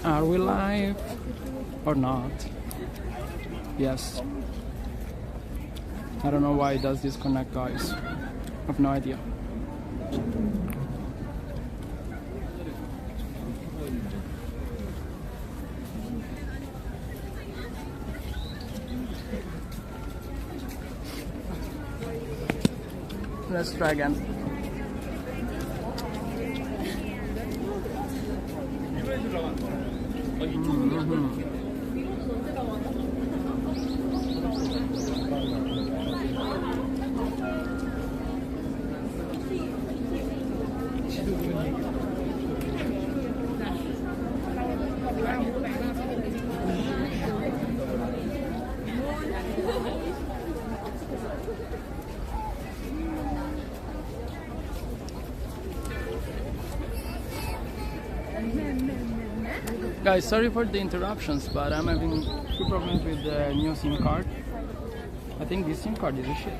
Are we live or not? Yes. I don't know why it does disconnect, guys. I have no idea. Let's try again. Guys, sorry for the interruptions, but I'm having few problems with the new SIM card. I think this SIM card is a shit.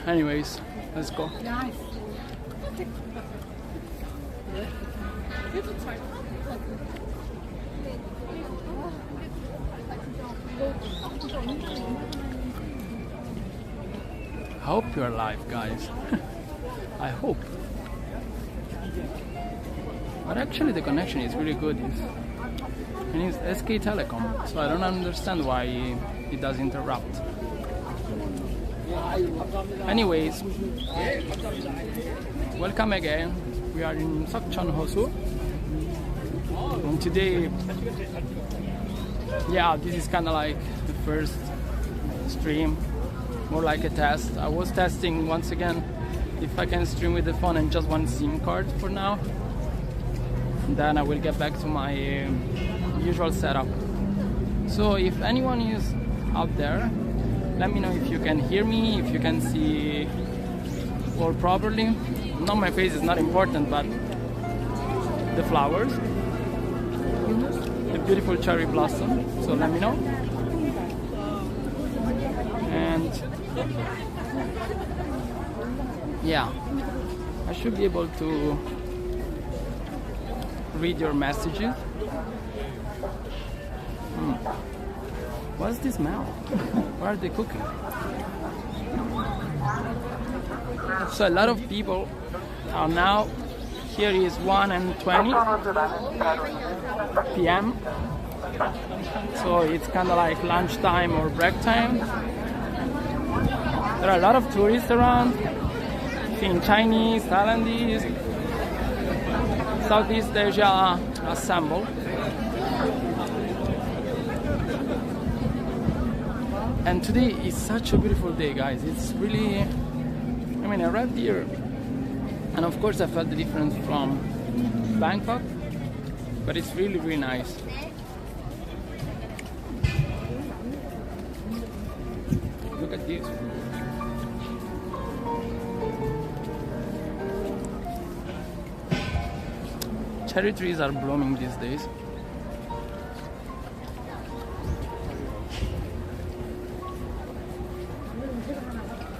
Anyways, let's go. I hope you're alive, guys. I hope. But actually the connection is really good. And it's SK Telecom, so I don't understand why it does interrupt. Anyways, welcome again. We are in Seokchon, Hosu. And today, yeah, this is kind of like the first stream, more like a test. I was testing once again if I can stream with the phone and just one SIM card for now. Then I will get back to my usual setup. So if anyone is out there, let me know if you can hear me, if you can see all properly. Not my face is not important, but the flowers, the beautiful cherry blossom. So let me know. And yeah, I should be able to read your messages. What's this smell? What are they cooking? So a lot of people are now. Here is 1:20 p.m. So it's kind of like lunchtime or break time. There are a lot of tourists around. Seeing Chinese, Thailandese, Southeast Asia assemble. And today is such a beautiful day, guys. It's really, I mean, I arrived here and of course I felt the difference from Bangkok, but it's really, really nice. Look at this. Cherry trees are blooming these days.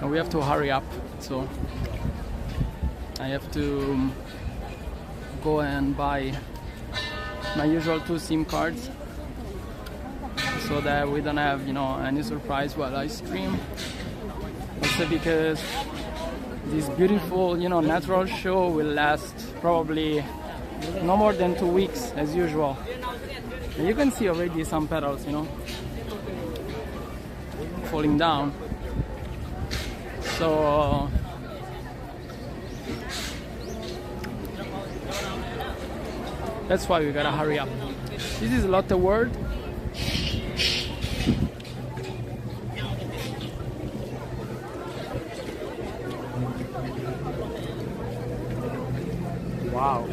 And we have to hurry up, so I have to go and buy my usual 2 SIM cards so that we don't have, you know, any surprise while I stream. Also because this beautiful, you know, natural show will last probably no more than 2 weeks as usual. And you can see already some petals, you know, falling down. So that's why we gotta hurry up. This is Lotte World. Wow.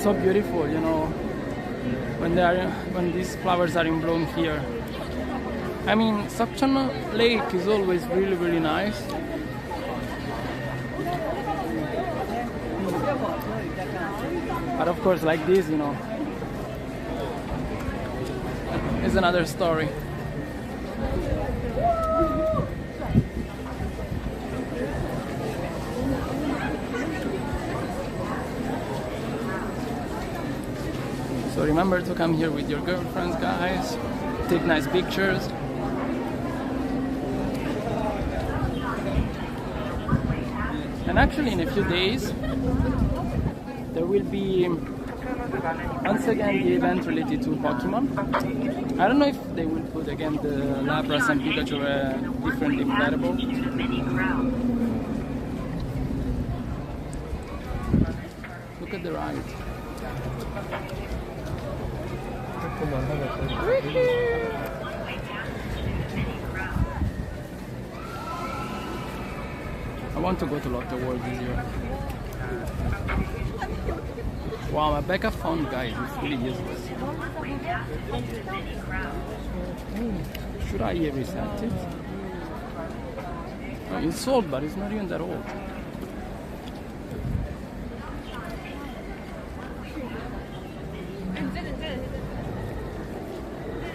So beautiful, you know, when these flowers are in bloom here. I mean, Seokchon Lake is always really, really nice. But of course, like this, you know, is another story. So remember to come here with your girlfriends, guys. Take nice pictures. And actually in a few days there will be once again the event related to Pokemon. I don't know if they will put again the Lapras and Pikachu different inflatable. Look at the ride. I want to go to Lotte World this year. Wow, my backup phone, guys, is really useless. Should I reset it? Oh, it's old, but it's not even that old.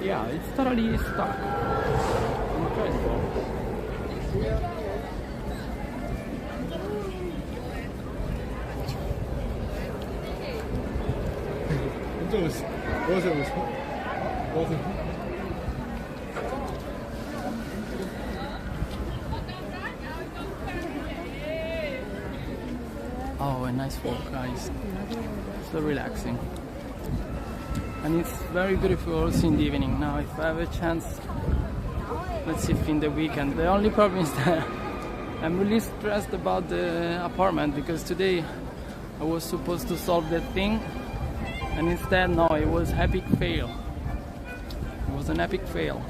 Yeah, it's totally stuck. Incredible. Oh, a nice walk, guys. So relaxing. And it's very beautiful also in the evening. Now if I have a chance, let's see if in the weekend. The only problem is that I'm really stressed about the apartment, because today I was supposed to solve that thing and instead no, it was epic fail. It was an epic fail.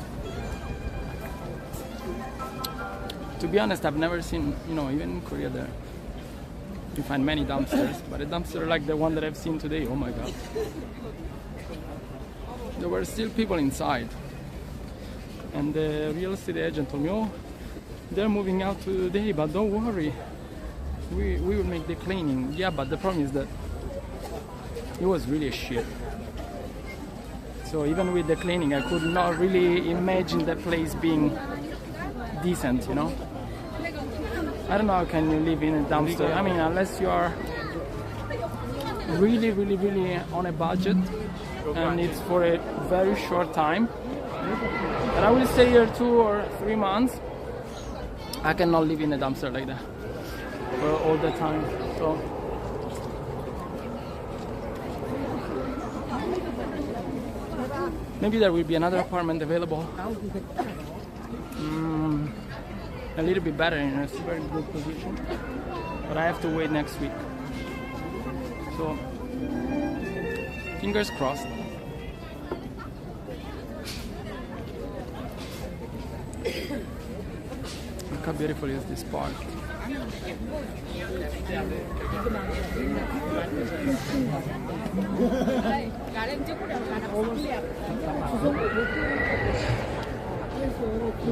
To be honest, I've never seen, you know, even in Korea there you find many dumpsters, but a dumpster like the one that I've seen today, oh my god. There were still people inside, and the real estate agent told me, oh, they're moving out today, but don't worry, we will make the cleaning. Yeah, but the problem is that it was really shit. So even with the cleaning, I could not really imagine the place being decent, you know. I don't know how can you live in a dumpster. I mean, unless you are really on a budget and it's for a very short time. And I will stay here 2 or 3 months. I cannot live in a dumpster like that for all the time. So maybe there will be another apartment available. A little bit better, in a very good position, but I have to wait next week. So fingers crossed. Look how beautiful is this park.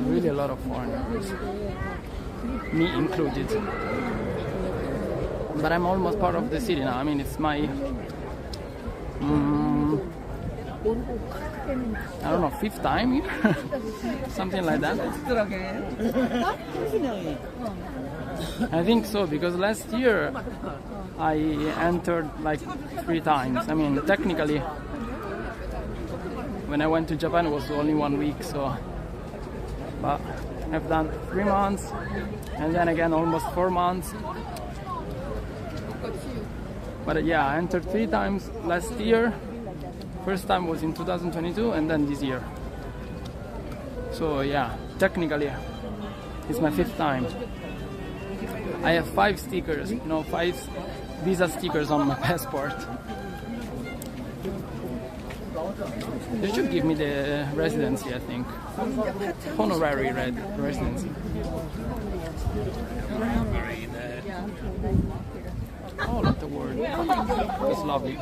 Really a lot of foreigners, me included. But I'm almost part of the city now. I mean, it's my, I don't know, 5th time here? Something like that. I think so, because last year I entered like 3 times. I mean, technically, when I went to Japan it was only 1 week, so. But I've done 3 months, and then again almost 4 months. But yeah, I entered 3 times last year. First time was in 2022, and then this year. So yeah, technically it's my 5th time. I have 5 stickers, you know, 5 visa stickers on my passport. They should give me the residency, I think. Honorary residency. Oh, look, the word. It's lovely.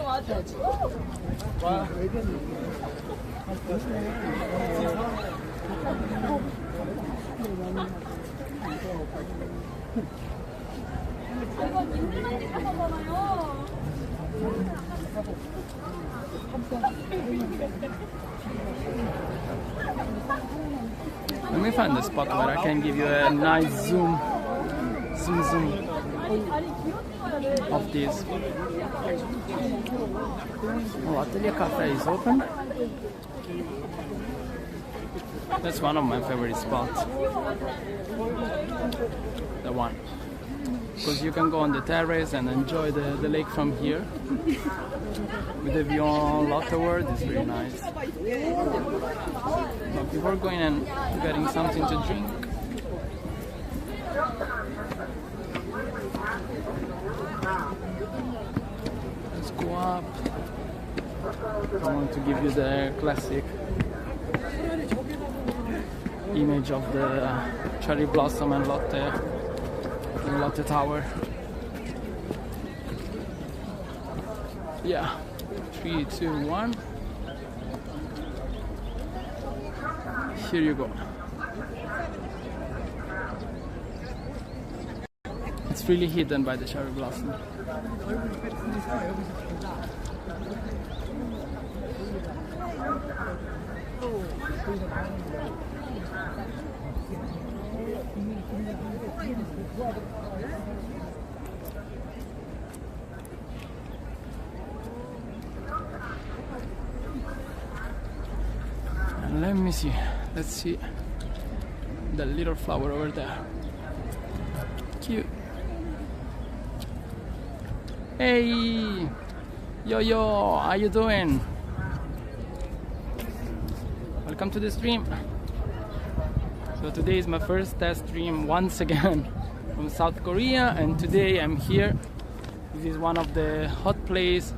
Let me find the spot where I can give you a nice zoom of this. Oh, Atelier Cafe is open. That's one of my favorite spots. The one. Because you can go on the terrace and enjoy the lake from here. With the view on Lotte. It's really nice. But before going and getting something to drink, let's go up. I want to give you the classic image of the cherry blossom and Lotte Tower. Yeah, 3, 2, 1. Here you go. It's really hidden by the cherry blossom. And let me see. Let's see the little flower over there. Cute. Hey, yo, how you doing? Welcome to the stream. So today is my first test stream once again from South Korea, and today I'm here. This is one of the hot places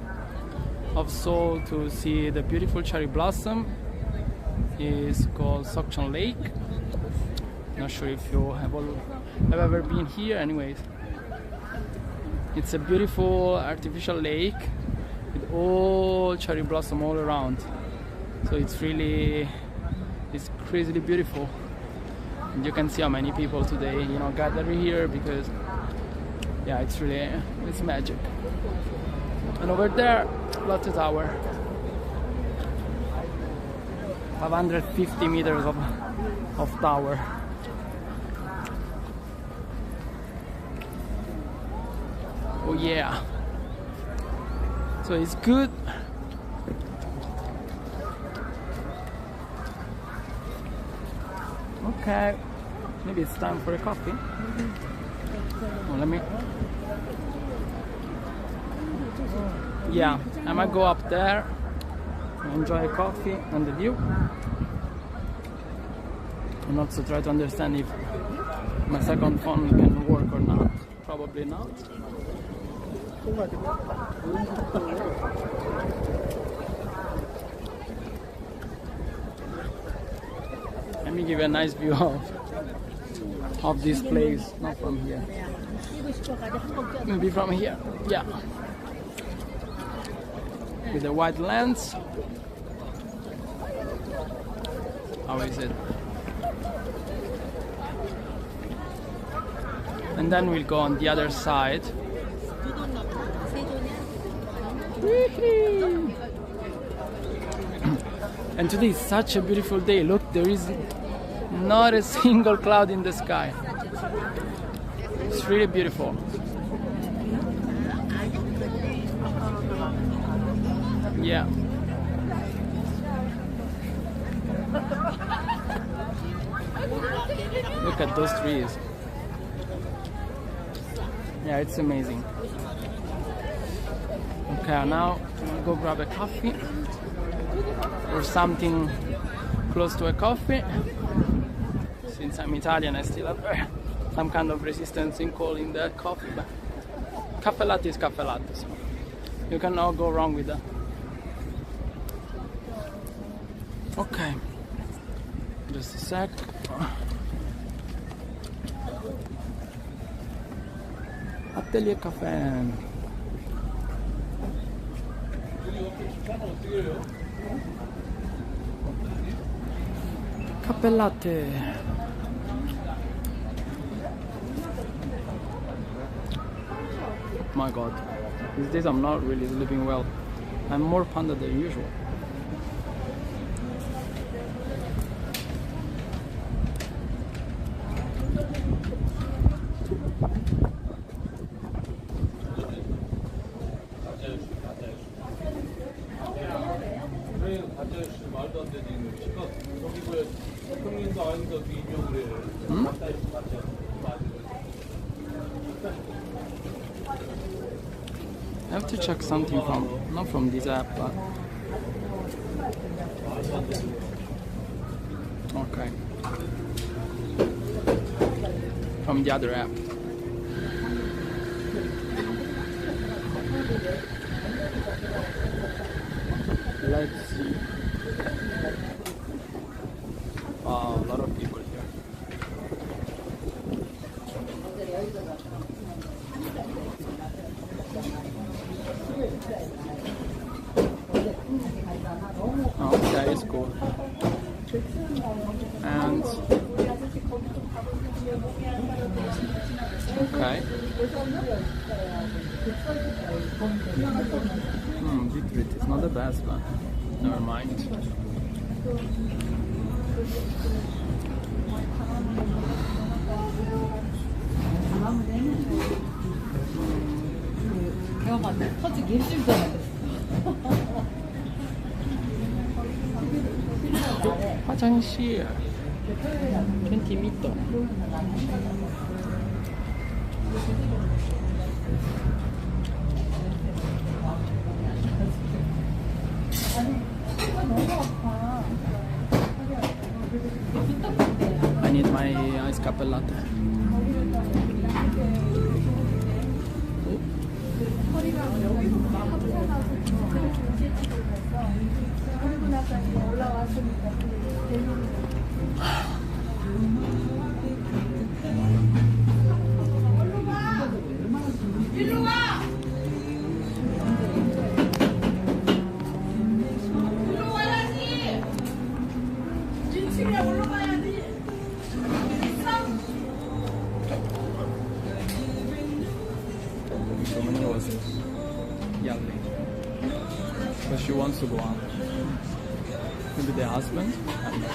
of Seoul to see the beautiful cherry blossom. It's called Seokchon Lake. Not sure if you have ever been here. Anyways, it's a beautiful artificial lake with all cherry blossom all around. So it's crazily beautiful. And you can see how many people today, gather here because, yeah, it's magic. And over there, Lotte Tower. 550 meters of tower. Oh yeah. So it's good. Okay. Maybe it's time for a coffee. Oh, let me. Yeah, I might go up there, enjoy a coffee and the view, and also try to understand if my second phone can work or not. Probably not. Let me give you a nice view of this place, not from here. Maybe from here, yeah. With the white lens. How is it? And then we'll go on the other side. And today is such a beautiful day. Look, there is not a single cloud in the sky. It's really beautiful. Yeah. Look at those trees. Yeah, it's amazing. Okay, now I'll go grab a coffee or something close to a coffee. Since I'm Italian, I still have some kind of resistance in calling that coffee, but caffè latte is caffè latte, so you cannot go wrong with that. Okay, just a sec. Atelier Cafe. Caffè latte. My god, these days I'm not really sleeping well. I'm more panda than usual. I have to check something from, not from this app, but okay, from the other app. Let's see. Wow, a lot of people here. Oh, that is cool. And okay. Beetroot is not the best, but never mind. 화장실 20m. I need my ice capel latte. Someone was yelling, but she wants to go out. Maybe the husband? I don't know.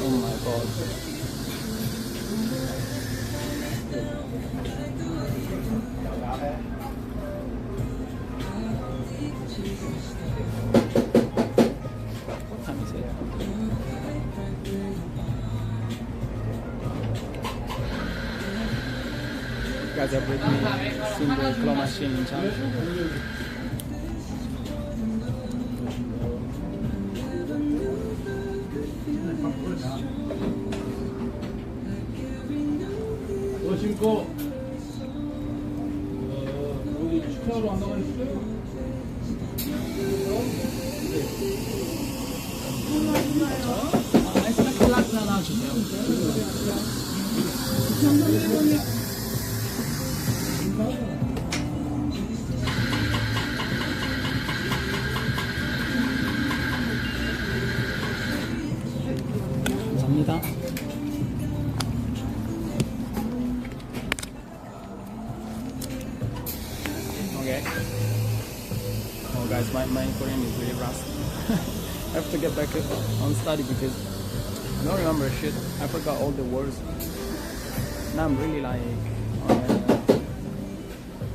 Oh my god. What time is it? You guys have already seen the claw machine in China. 신고 여기 식사로 안 나가 있어요? 아이스크림 라떼 하나 주세요. 감사합니다. Okay. Oh guys, my Korean is really rusty. I have to get back on study because I don't remember shit. I forgot all the words. Now I'm really like on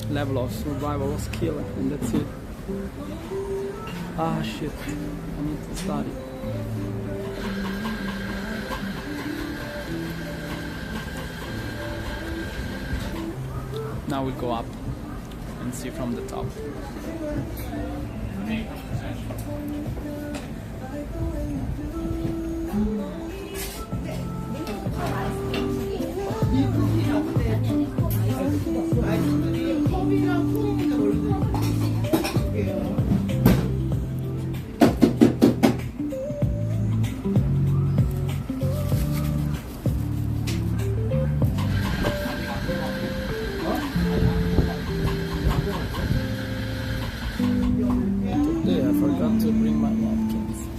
a level of survival skill and that's it. Ah shit, I need to study. Now we'll go up and see from the top. to bring my napkins.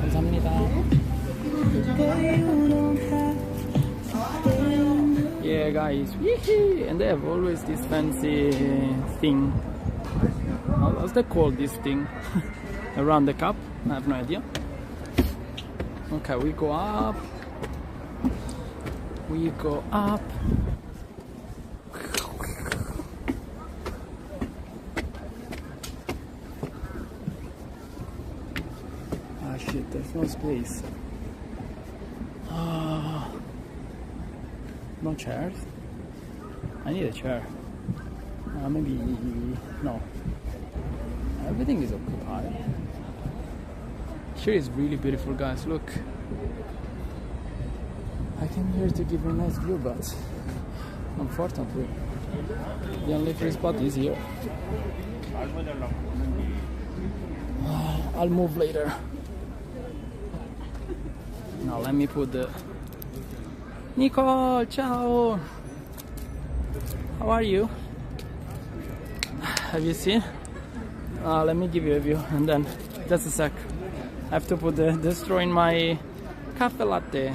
감사합니다. Yeah, guys, and they have always this fancy thing. How's that called, this thing? Around the cup? I have no idea. Okay, we go up. We go up. Ah, shit, there's no space. No chairs? I need a chair. Maybe... no. Everything is occupied. Here is really beautiful, guys. Look. I came here to give you a nice view, but unfortunately, the only free spot is here. I'll move later. Now let me put the... Nicole, ciao! How are you? Have you seen? Let me give you a view, and then just a sec. I have to put the straw in my cafe latte.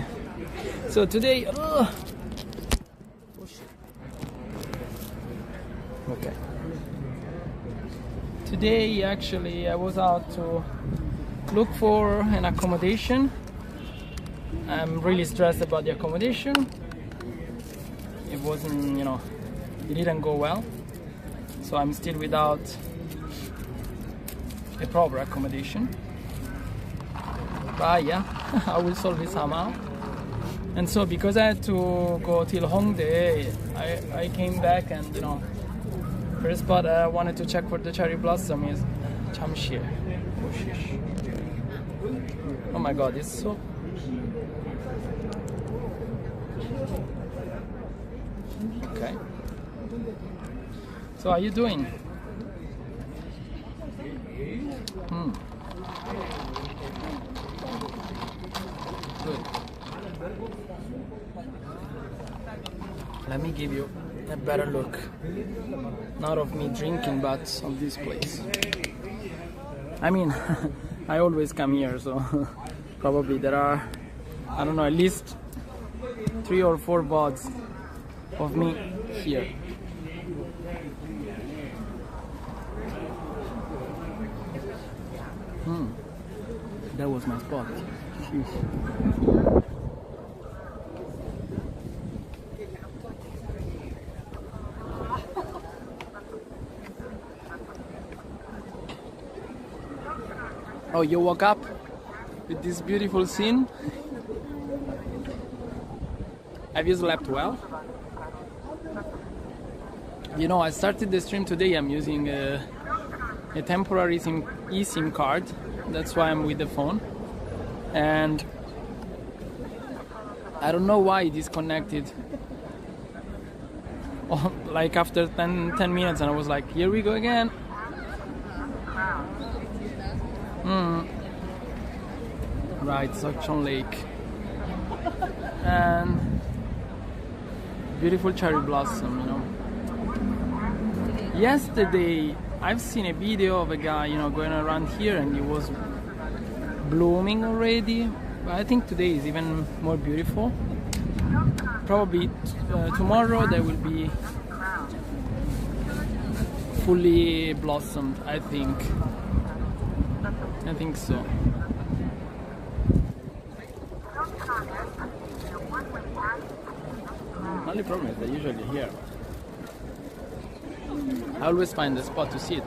So today, oh shit. Okay. Today, actually, I was out to look for an accommodation. I'm really stressed about the accommodation. It wasn't, it didn't go well. So I'm still without a proper accommodation. But yeah, I will solve it somehow. And so because I had to go till Hongdae, I came back and, first spot I wanted to check for the cherry blossom is Jamsil-ro. Oh my god, it's so... Okay. So how are you doing? Good. Let me give you a better look. Not of me drinking, but of this place. I mean, I always come here, so probably there are, I don't know, at least 3 or 4 bods of me here. That was my spot. Sheesh. Oh, you woke up with this beautiful scene? Have you slept well? I started the stream today. I'm using a temporary eSIM card. That's why I'm with the phone. And I don't know why it disconnected. Oh, like after 10 minutes, and I was like, here we go again. Right, Seokchon Lake. And beautiful cherry blossom, Yesterday, I've seen a video of a guy, going around here, and it was blooming already. But I think today is even more beautiful. Probably tomorrow they will be fully blossomed, I think. I think so. The only problem is they're usually here. I always find a spot to sit.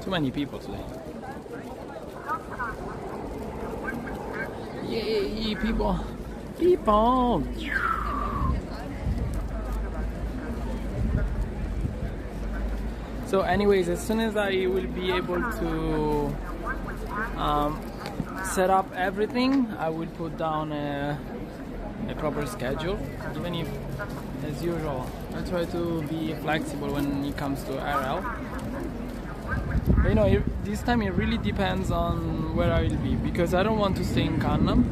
Too many people today. Yay, people! People! So anyways, as soon as I will be able to set up everything, I will put down a proper schedule, even if, as usual, I try to be flexible when it comes to IRL. But, you know, this time it really depends on where I will be, because I don't want to stay in Gangnam.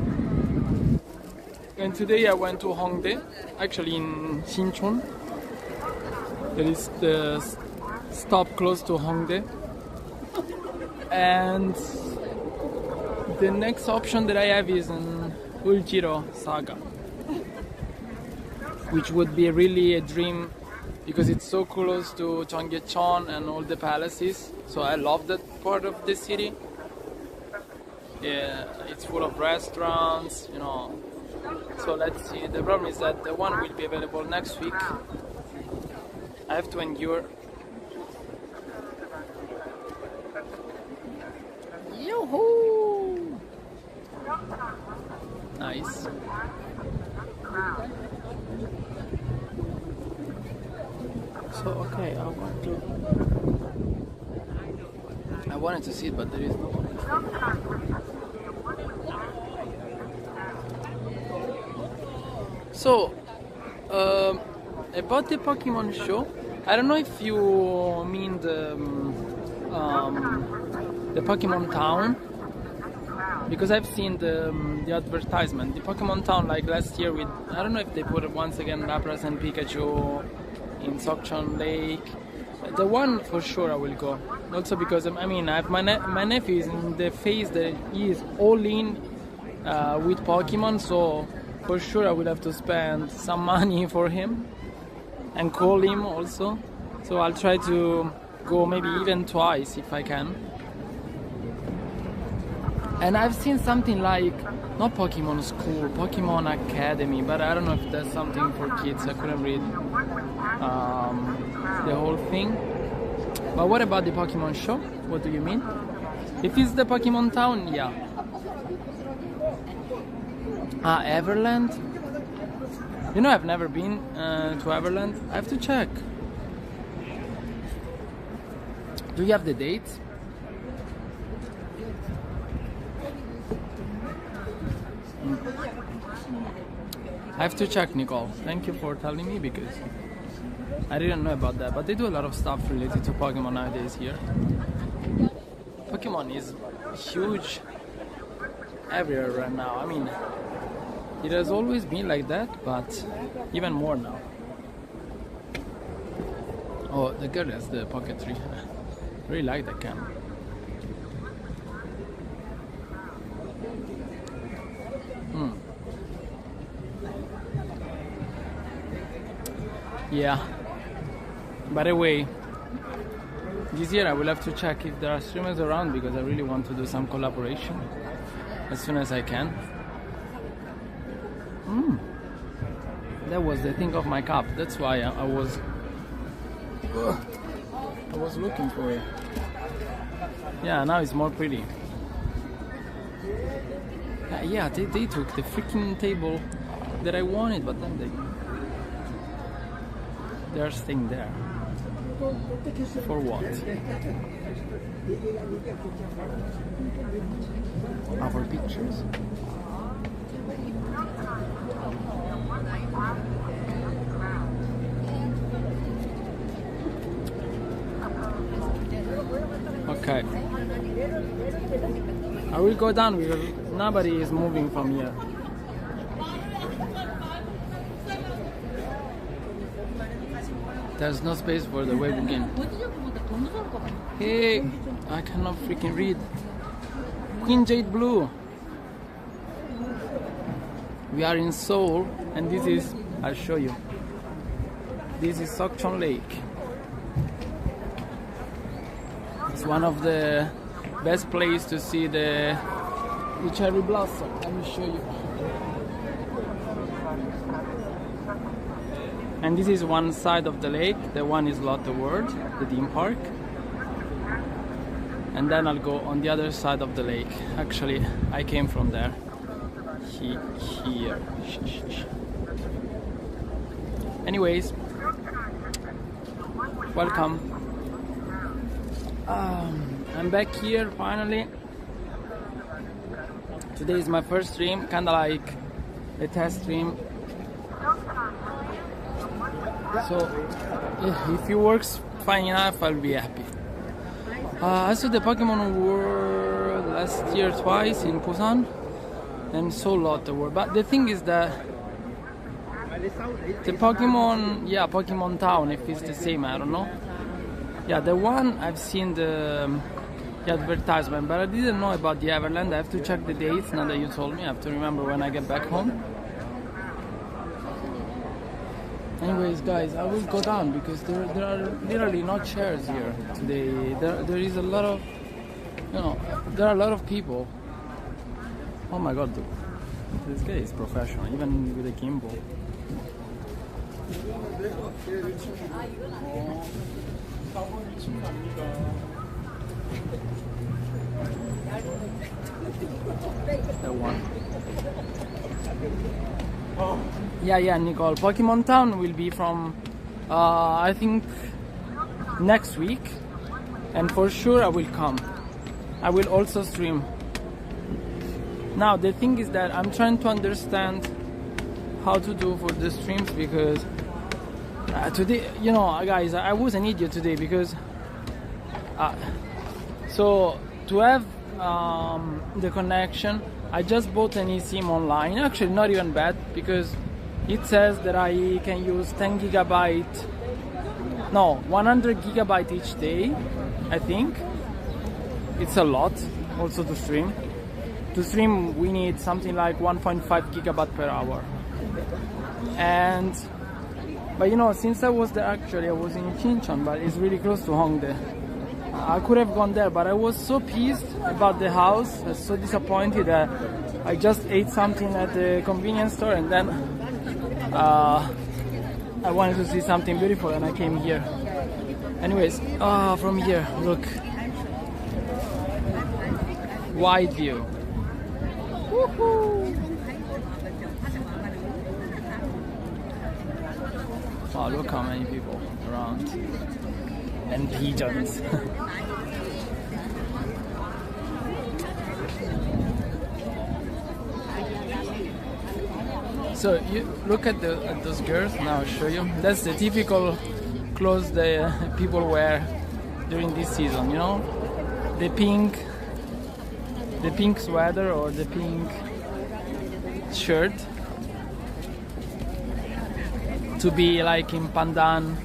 And today I went to Hongdae, actually in Sinchon. There is the stop close to Hongdae. And the next option that I have is in Uljiro Saga, which would be really a dream because it's so close to Seokchon and all the palaces. So I love that part of the city. Yeah, it's full of restaurants, you know. So let's see. The problem is that the one will be available next week. I have to endure. Yoo-hoo! Nice. So okay, I wanted to see it, but there is no one. So about the Pokemon show, I don't know if you mean the Pokemon Town, because I've seen the advertisement. The Pokemon Town, like last year with, I don't know if they put it once again Lapras and Pikachu in Seokchon Lake. The one for sure I will go. Also because I mean I have my nephew is in the phase that he is all in with Pokemon, so for sure I will have to spend some money for him and call him also. So I'll try to go maybe even twice if I can. And I've seen something like, not Pokemon School, Pokemon Academy, but I don't know if that's something for kids. I couldn't read the whole thing. But what about the Pokemon show? What do you mean? If it's the Pokemon Town, yeah. Everland? You know, I've never been to Everland. I have to check. Do you have the dates? I have to check, Nicole. Thank you for telling me, because I didn't know about that. But they do a lot of stuff related to Pokemon nowadays here. Pokemon is huge everywhere right now. I mean, it has always been like that, but even more now. Oh, the girl has the pocket tree. I really like that camera. Yeah. By the way, this year I will have to check if there are streamers around, because I really want to do some collaboration as soon as I can. That was the thing of my cup. That's why I was looking for it. Yeah, now it's more pretty. Yeah, they took the freaking table that I wanted, but then they're staying there. For what? Our pictures. Okay. I will go down because nobody is moving from here. There's no space for the webcam. Hey, I cannot freaking read. Queen Jade Blue. We are in Seoul, and this is, I'll show you. This is Seokchon Lake. It's one of the best places to see the cherry blossom. Let me show you. And this is one side of the lake. The one is Lotte World, the theme park. And then I'll go on the other side of the lake. Actually, I came from there. Here. Anyways, welcome. I'm back here finally. Today is my first stream, kinda like a test stream. So if it works fine enough, I'll be happy. I saw the Pokemon World last year twice in Busan and saw a lot of world. But the thing is that the Pokemon, yeah, Pokemon Town, if it's the same, I don't know. Yeah, the one I've seen the advertisement, but I didn't know about the Everland. I have to check the dates now that you told me. I have to remember when I get back home. Anyways, guys, I will go down because there are literally no chairs here today. There is a lot of, there are a lot of people. Oh my god, dude. This guy is professional, even with a gimbal. That one. Yeah, Nicole. Pokemon Town will be from, I think, next week. And for sure I will come. I will also stream. Now, the thing is that I'm trying to understand how to do for the streams because today, guys, I was an idiot today because so to have the connection, I just bought an eSIM online. Actually, not even bad because it says that I can use 100 gigabyte each day. I think it's a lot also to stream. To stream, we need something like 1.5 gigabyte per hour. But since I was there, actually I was in Incheon, but it's really close to Hongdae. I could have gone there, but I was so pissed about the house. I was so disappointed that I just ate something at the convenience store and then I wanted to see something beautiful and I came here. Anyways, from here, look. Wide view. Woohoo! Wow, look how many people around. And pigeons. So you look at those girls. Now I'll show you. That's the typical clothes the people wear during this season. The pink sweater or the pink shirt to be like in pandan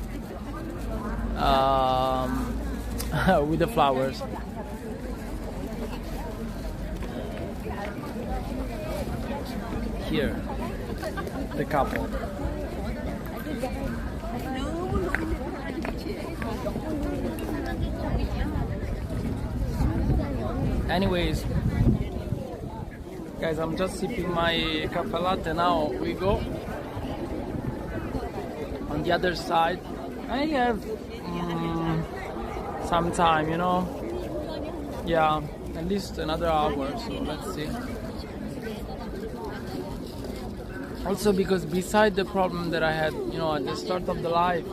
with the flowers. Here, the couple. Anyways, guys, I'm just sipping my cafe latte. Now we go on the other side. I have some time, yeah, at least another hour, so let's see. Also because beside the problem that I had, at the start of the live,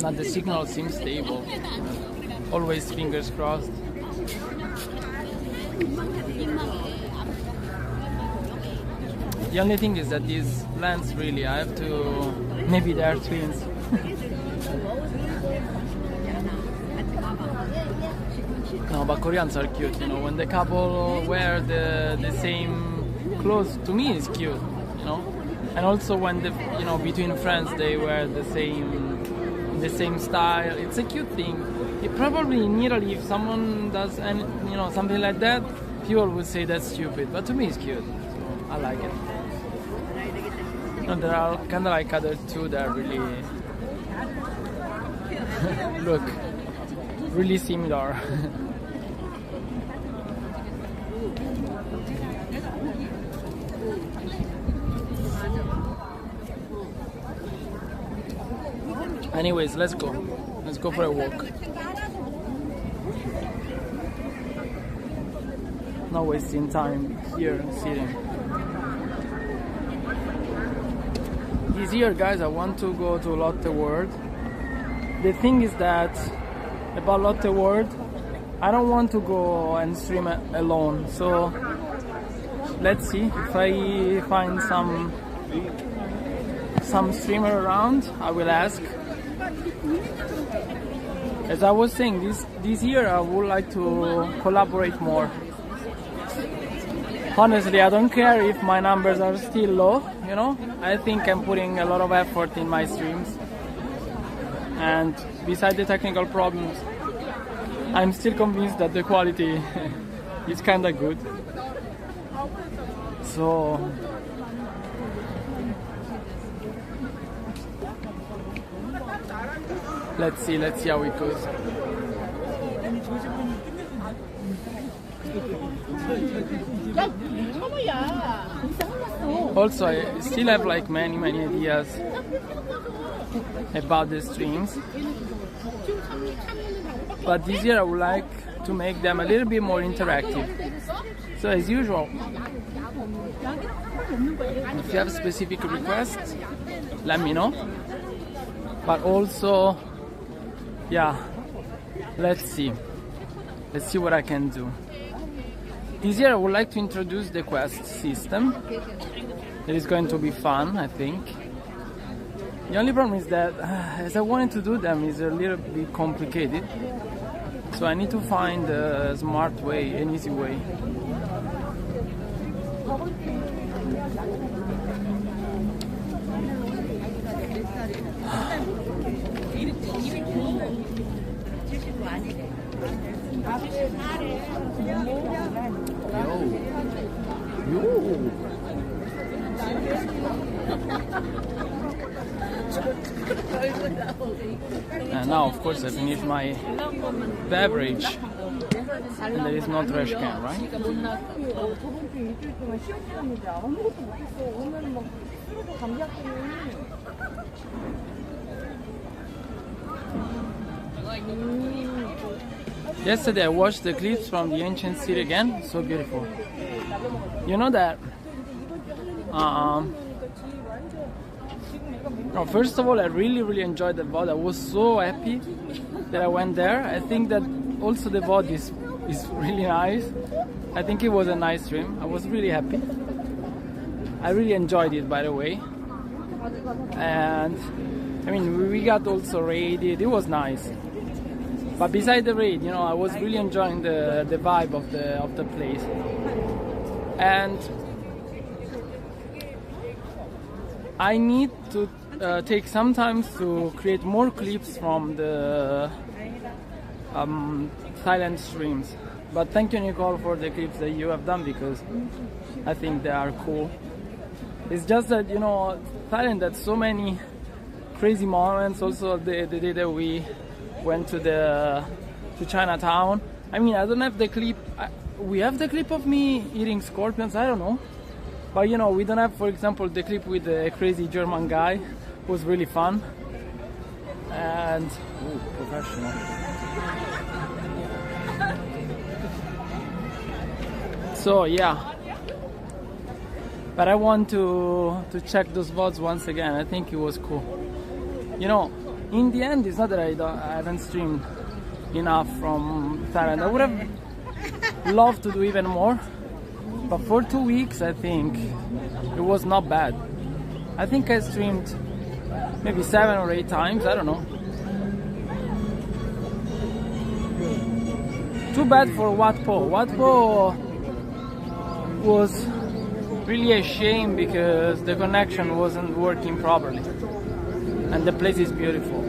not the signal seems stable. Always fingers crossed. The only thing is that these plants really, I have to, maybe they are twins. No, but Koreans are cute, when the couple wear the same clothes, to me it's cute, and also when between friends they wear the same style, it's a cute thing. It probably in Italy, if someone does something like that, people would say that's stupid, but to me it's cute, so I like it. And there are kind of like other two that are really look really similar. Anyways, let's go for a walk. Not wasting time here sitting. This year, guys, I want to go to Lotte World. The thing is that about Lotte World, I don't want to go and stream alone. So let's see if I find some streamer around. I will ask. As I was saying, this year I would like to collaborate more. Honestly, I don't care if my numbers are still low, you know. I think I'm putting a lot of effort in my streams. And besides the technical problems, I'm still convinced that the quality is kinda good. So let's see how it goes. Also, I still have like many ideas about the streams, but this year I would like to make them a little bit more interactive. So as usual, if you have specific requests, let me know. But also, yeah, let's see what I can do. This year I would like to introduce the quest system. It is going to be fun, I think. The only problem is that as I wanted to do them, is a little bit complicated. So I need to find a smart way, an easy way. Yo. And now, of course, I finished my beverage, and there is no trash can, right? Yesterday I watched the clips from the ancient city again. So beautiful. You know that first of all, I really enjoyed the VOD. I was so happy that I went there. I think that also the VOD is really nice. I think it was a nice stream. I was really happy. I really enjoyed it, by the way. And I mean, we got also raided. It was nice. But beside the raid, you know, I was really enjoying the vibe of the place. And I need to take some time to create more clips from the Thailand streams. But thank you, Nicole, for the clips that you have done, because I think they are cool. It's just that, you know, Thailand had so many crazy moments. Also the day that we went to Chinatown. I mean, I don't have the clip. We have the clip of me eating scorpions, I don't know. But you know, we don't have, for example, the clip with the crazy German guy. It was really fun. And ooh, professional. So yeah. But I want to check those VODs once again. I think it was cool. You know, in the end, it's not that I haven't streamed enough from Thailand. I would have loved to do even more. But for 2 weeks, I think it was not bad. I think I streamed maybe 7 or 8 times. I don't know. Too bad for Wat Po. Wat Po was really a shame because the connection wasn't working properly. And the place is beautiful.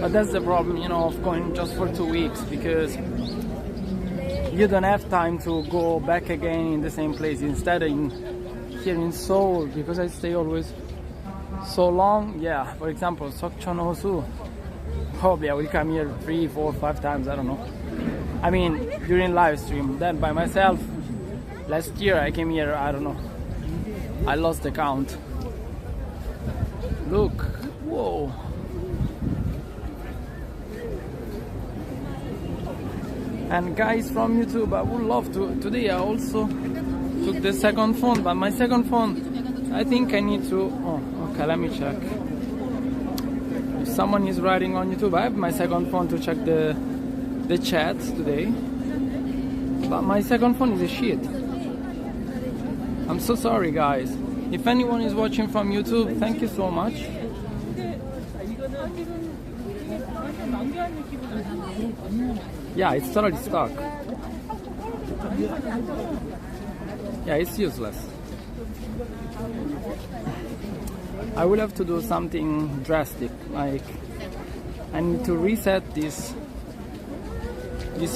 But that's the problem, you know, of going just for 2 weeks, because you don't have time to go back again in the same place. Instead, here in Seoul, because I stay always so long, yeah, for example, Seokchon, probably I will come here 3, 4, 5 times, I don't know. I mean, during live stream. Then by myself, last year I came here, I don't know. I lost the count. Look, whoa. And guys from YouTube, I would love to. Today I also took the second phone, but my second phone, I think I need to. Oh, okay, let me check. If someone is writing on YouTube, I have my second phone to check the chat today. But my second phone is a shit. I'm so sorry, guys. If anyone is watching from YouTube, thank you so much. Yeah, it's totally stuck. Yeah, it's useless. I will have to do something drastic, like I need to reset this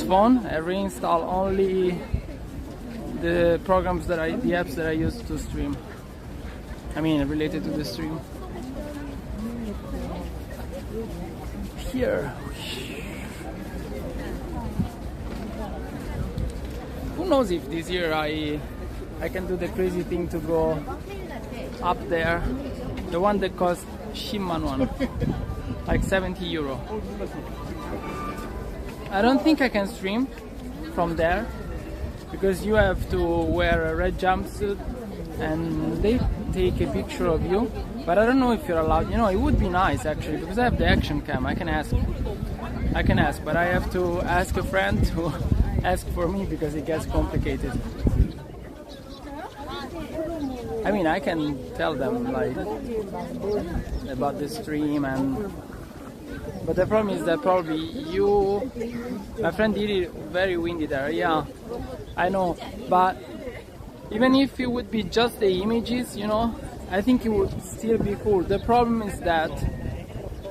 phone and reinstall only the programs the apps that I use to stream. I mean, related to the stream. Here. Who knows if this year I can do the crazy thing to go up there, the one that costs Shimman one, like 70 euro. I don't think I can stream from there because you have to wear a red jumpsuit and they take a picture of you, but I don't know if you're allowed. You know, it would be nice actually because I have the action cam. I can ask, but I have to ask a friend to ask for me because it gets complicated. I mean, I can tell them like about the stream, but the problem is that probably my friend did it very windy there. Yeah, I know, but even if it would be just the images, you know, I think it would still be cool. The problem is that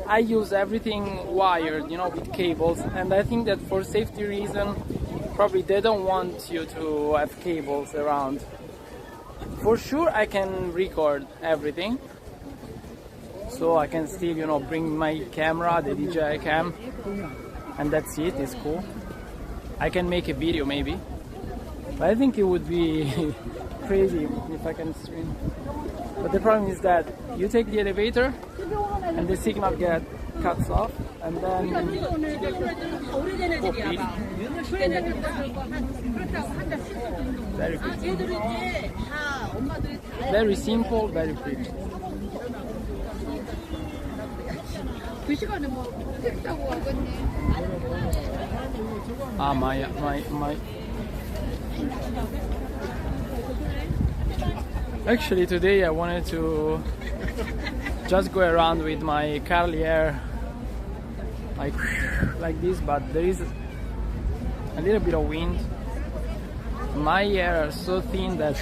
I use everything wired, you know, with cables, and I think that for safety reason, probably they don't want you to have cables around. For sure, I can record everything, so I can still, you know, bring my camera, the DJI cam, and that's it. It's cool. I can make a video maybe, but I think it would be crazy if I can stream. But the problem is that you take the elevator and the signal cuts off, and then very pretty. Very simple, very pretty. Ah, my. Actually, today I wanted to just go around with my curly hair like this, but there is a little bit of wind. My hair is so thin that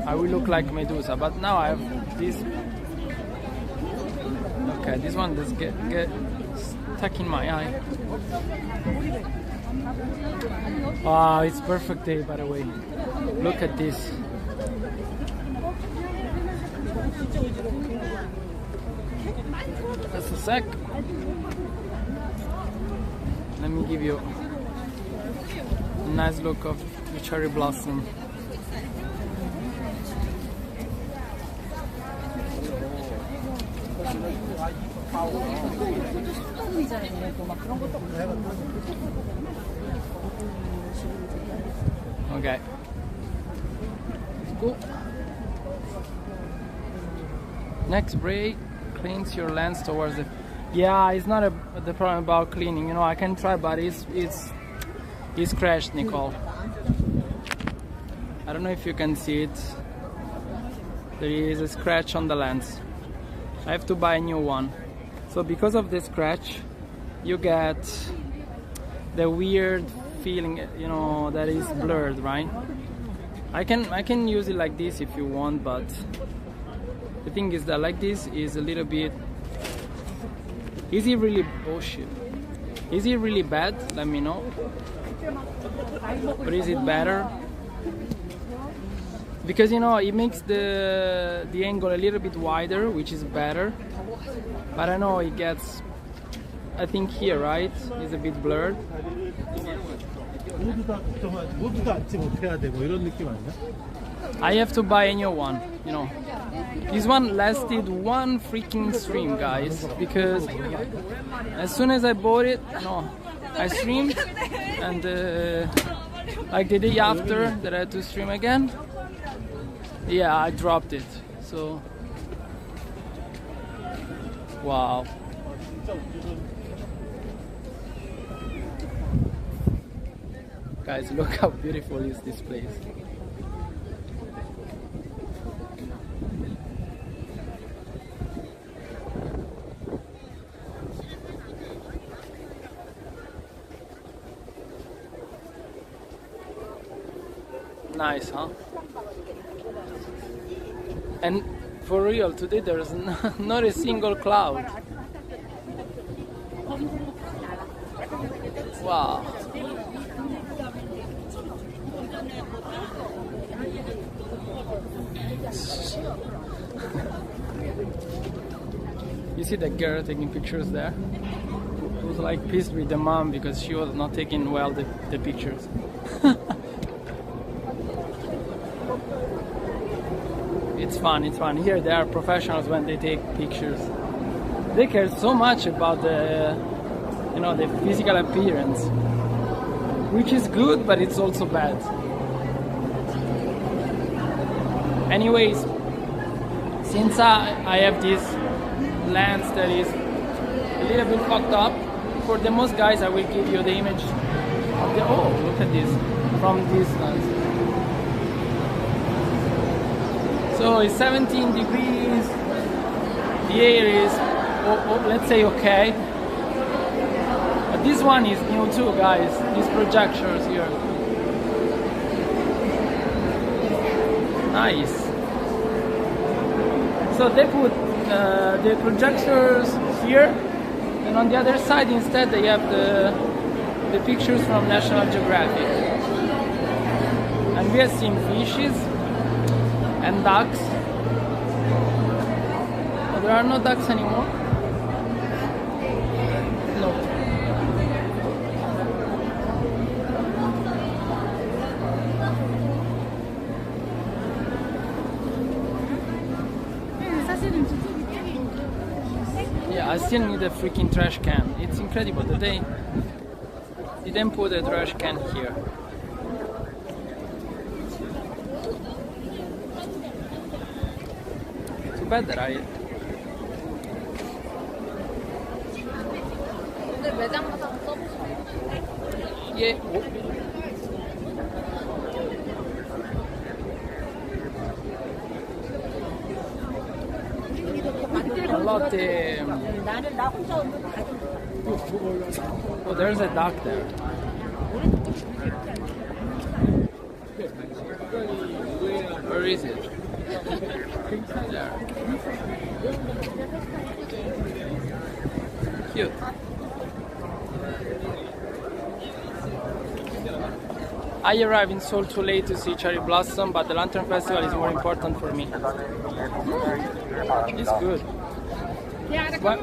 I will look like Medusa, but now I have this. Okay, this one does get stuck in my eye. Wow, it's perfect day, by the way. Look at this. Just a sec. Let me give you a nice look of the cherry blossom. Okay. Cool. Next break, cleans your lens towards the. Yeah, it's not the problem about cleaning. You know, I can try, but it's crashed, Nicole. I don't know if you can see it. There is a scratch on the lens. I have to buy a new one. So because of the scratch, you get the weird feeling, you know, that is blurred, right? I can use it like this if you want, but the thing is that like this is a little bit. Is it really bullshit? Is it really bad? Let me know. Or is it better? Because, you know, it makes the angle a little bit wider, which is better. But I know it gets, I think here, right, is a bit blurred. I have to buy a new one, you know. This one lasted one freaking stream, guys, because as soon as I bought it, I streamed, and like the day after that I had to stream again, yeah, I dropped it. So, wow. Guys, look how beautiful is this place. Nice, huh? And for real, today there's not a single cloud. Wow. You see that girl taking pictures there? Who was like pissed with the mom because she was not taking well the pictures. It's fun, it's fun. Here they are professionals when they take pictures. They care so much about the, you know, the physical appearance, which is good, but it's also bad. Anyways, since I have this lens that is a little bit fucked up, for the most guys I will give you the image of the, oh, look at this, from distance. So it's 17 degrees, the air is, let's say, okay. But this one is new too, guys, these projectors here. Nice. So they put the projectors here, and on the other side instead they have the pictures from National Geographic. And we have seen fishes and ducks. Oh, there are no ducks anymore? No. Yeah, I still need a freaking trash can. It's incredible that they didn't put a trash can here. Too bad that I... Yeah. A lot. Oh, there's a duck there. Where is it? There. Cute. I arrived in Seoul too late to see cherry blossom, but the Lantern Festival is more important for me. It's good.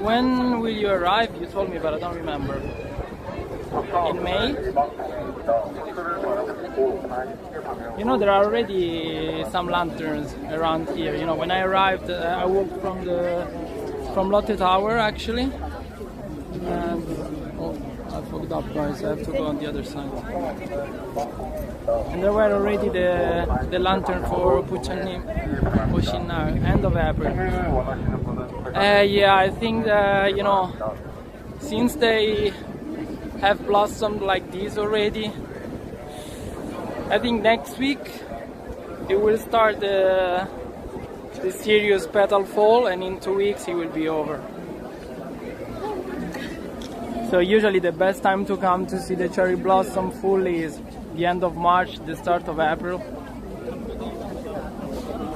When will you arrive? You told me, but I don't remember. In May? You know, there are already some lanterns around here. You know, when I arrived, I walked from Lotte Tower actually. And oh, I fucked up, guys. I have to go on the other side. And there were already the lantern for Oshinnar, end of April. Yeah, I think you know, since they have blossomed like this already, I think next week it will start the serious petal fall, and in 2 weeks it will be over. So usually the best time to come to see the cherry blossom fully is the end of March, the start of April.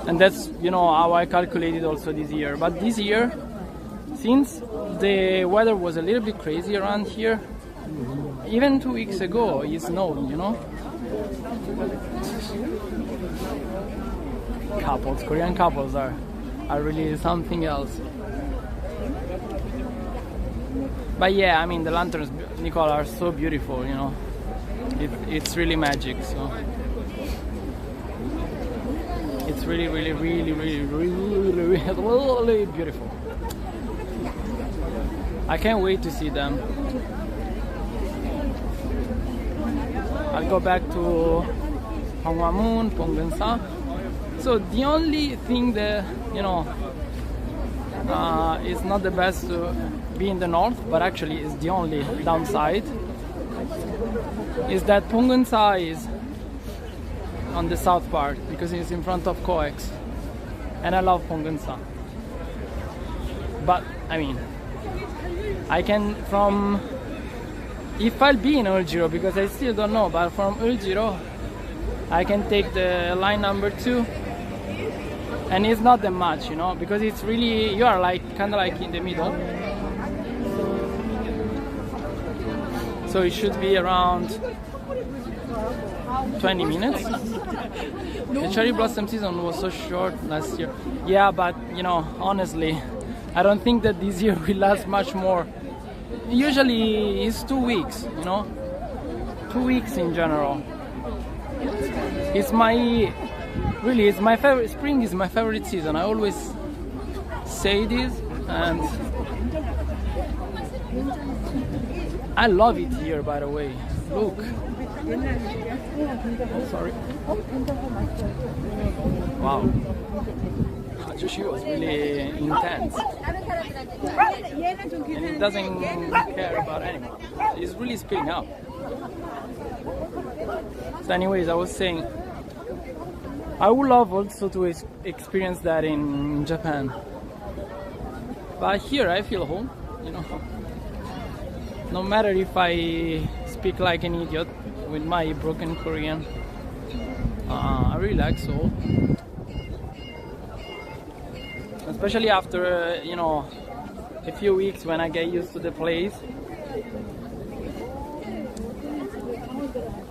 And that's, you know, how I calculated also this year. But this year, since the weather was a little bit crazy around here, even 2 weeks ago it snowed, you know. Couples, Korean couples are really something else. But yeah, I mean, the lanterns, Nicole, are so beautiful, you know. It's really magic, so it's really, really, really, really, really, really beautiful. I can't wait to see them. I'll go back to Hwangwamun, Ponggeunsa. So the only thing that, you know, is not the best to be in the north, but actually is the only downside, is that Ponggeunsa is on the south part, because it's in front of Coex, and I love Ponggeunsa. But I mean, I can if I'll be in Seoul, because I still don't know, but from Seoul I can take the line number 2, and it's not that much, you know, because it's really, you are like kind of like in the middle, so it should be around 20 minutes. The cherry blossom season was so short last year. Yeah, but you know, honestly, I don't think that this year will last much more. Usually it's 2 weeks, you know, 2 weeks in general. It's my favorite. Spring is my favorite season. I always say this, and I love it here, by the way. Look. Oh, sorry. Wow. She was really intense. And it doesn't care about anyone. It's really spilling out. So anyways, I was saying, I would love also to experience that in Japan. But here I feel home, you know. No matter if I speak like an idiot with my broken Korean, I really like Seoul. Especially after, you know, a few weeks when I get used to the place.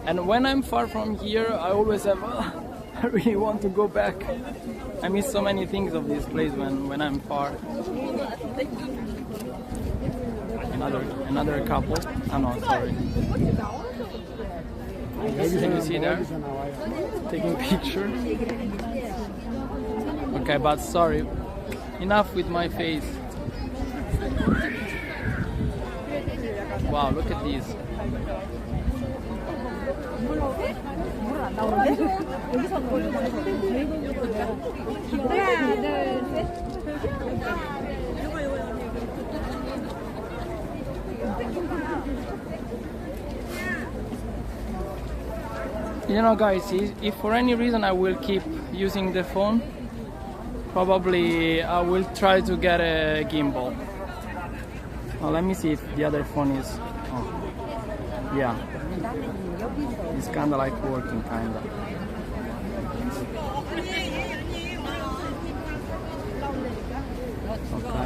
And when I'm far from here, I always have, I really want to go back. I miss so many things of this place when I'm far. Another couple. Oh no, sorry. Can you see there? Taking picture. Okay, but sorry. Enough with my face. Wow, look at these. You know, guys, if for any reason I will keep using the phone, probably I will try to get a gimbal. Well, let me see if the other phone is. Oh, yeah, it's kind of like working, kind of. Okay.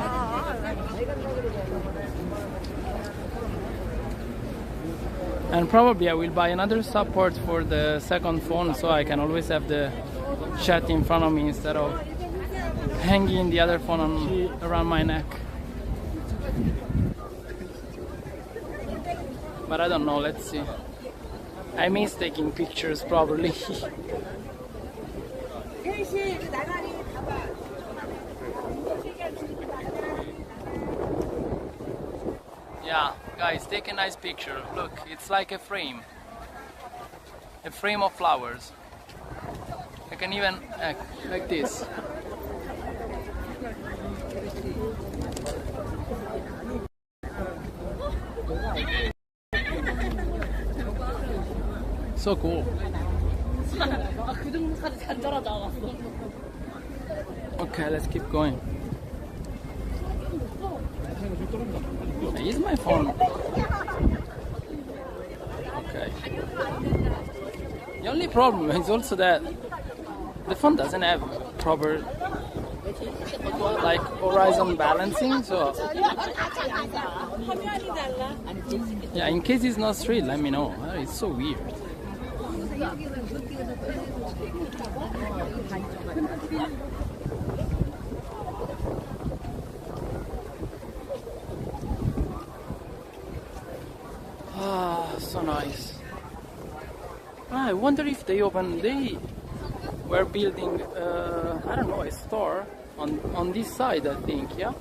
And probably I will buy another support for the second phone, so I can always have the chat in front of me instead of hanging the other phone around my neck. But I don't know, let's see. I miss taking pictures probably. Yeah, guys, take a nice picture. Look, it's like a frame of flowers. I can even act like this. So cool. Okay, let's keep going. I use my phone. Okay. The only problem is also that the phone doesn't have proper like horizon balancing, so yeah, in case it's not straight, let me know. It's so weird. Ah, so nice. I wonder if they were building, I don't know, a store on this side, I think, yeah?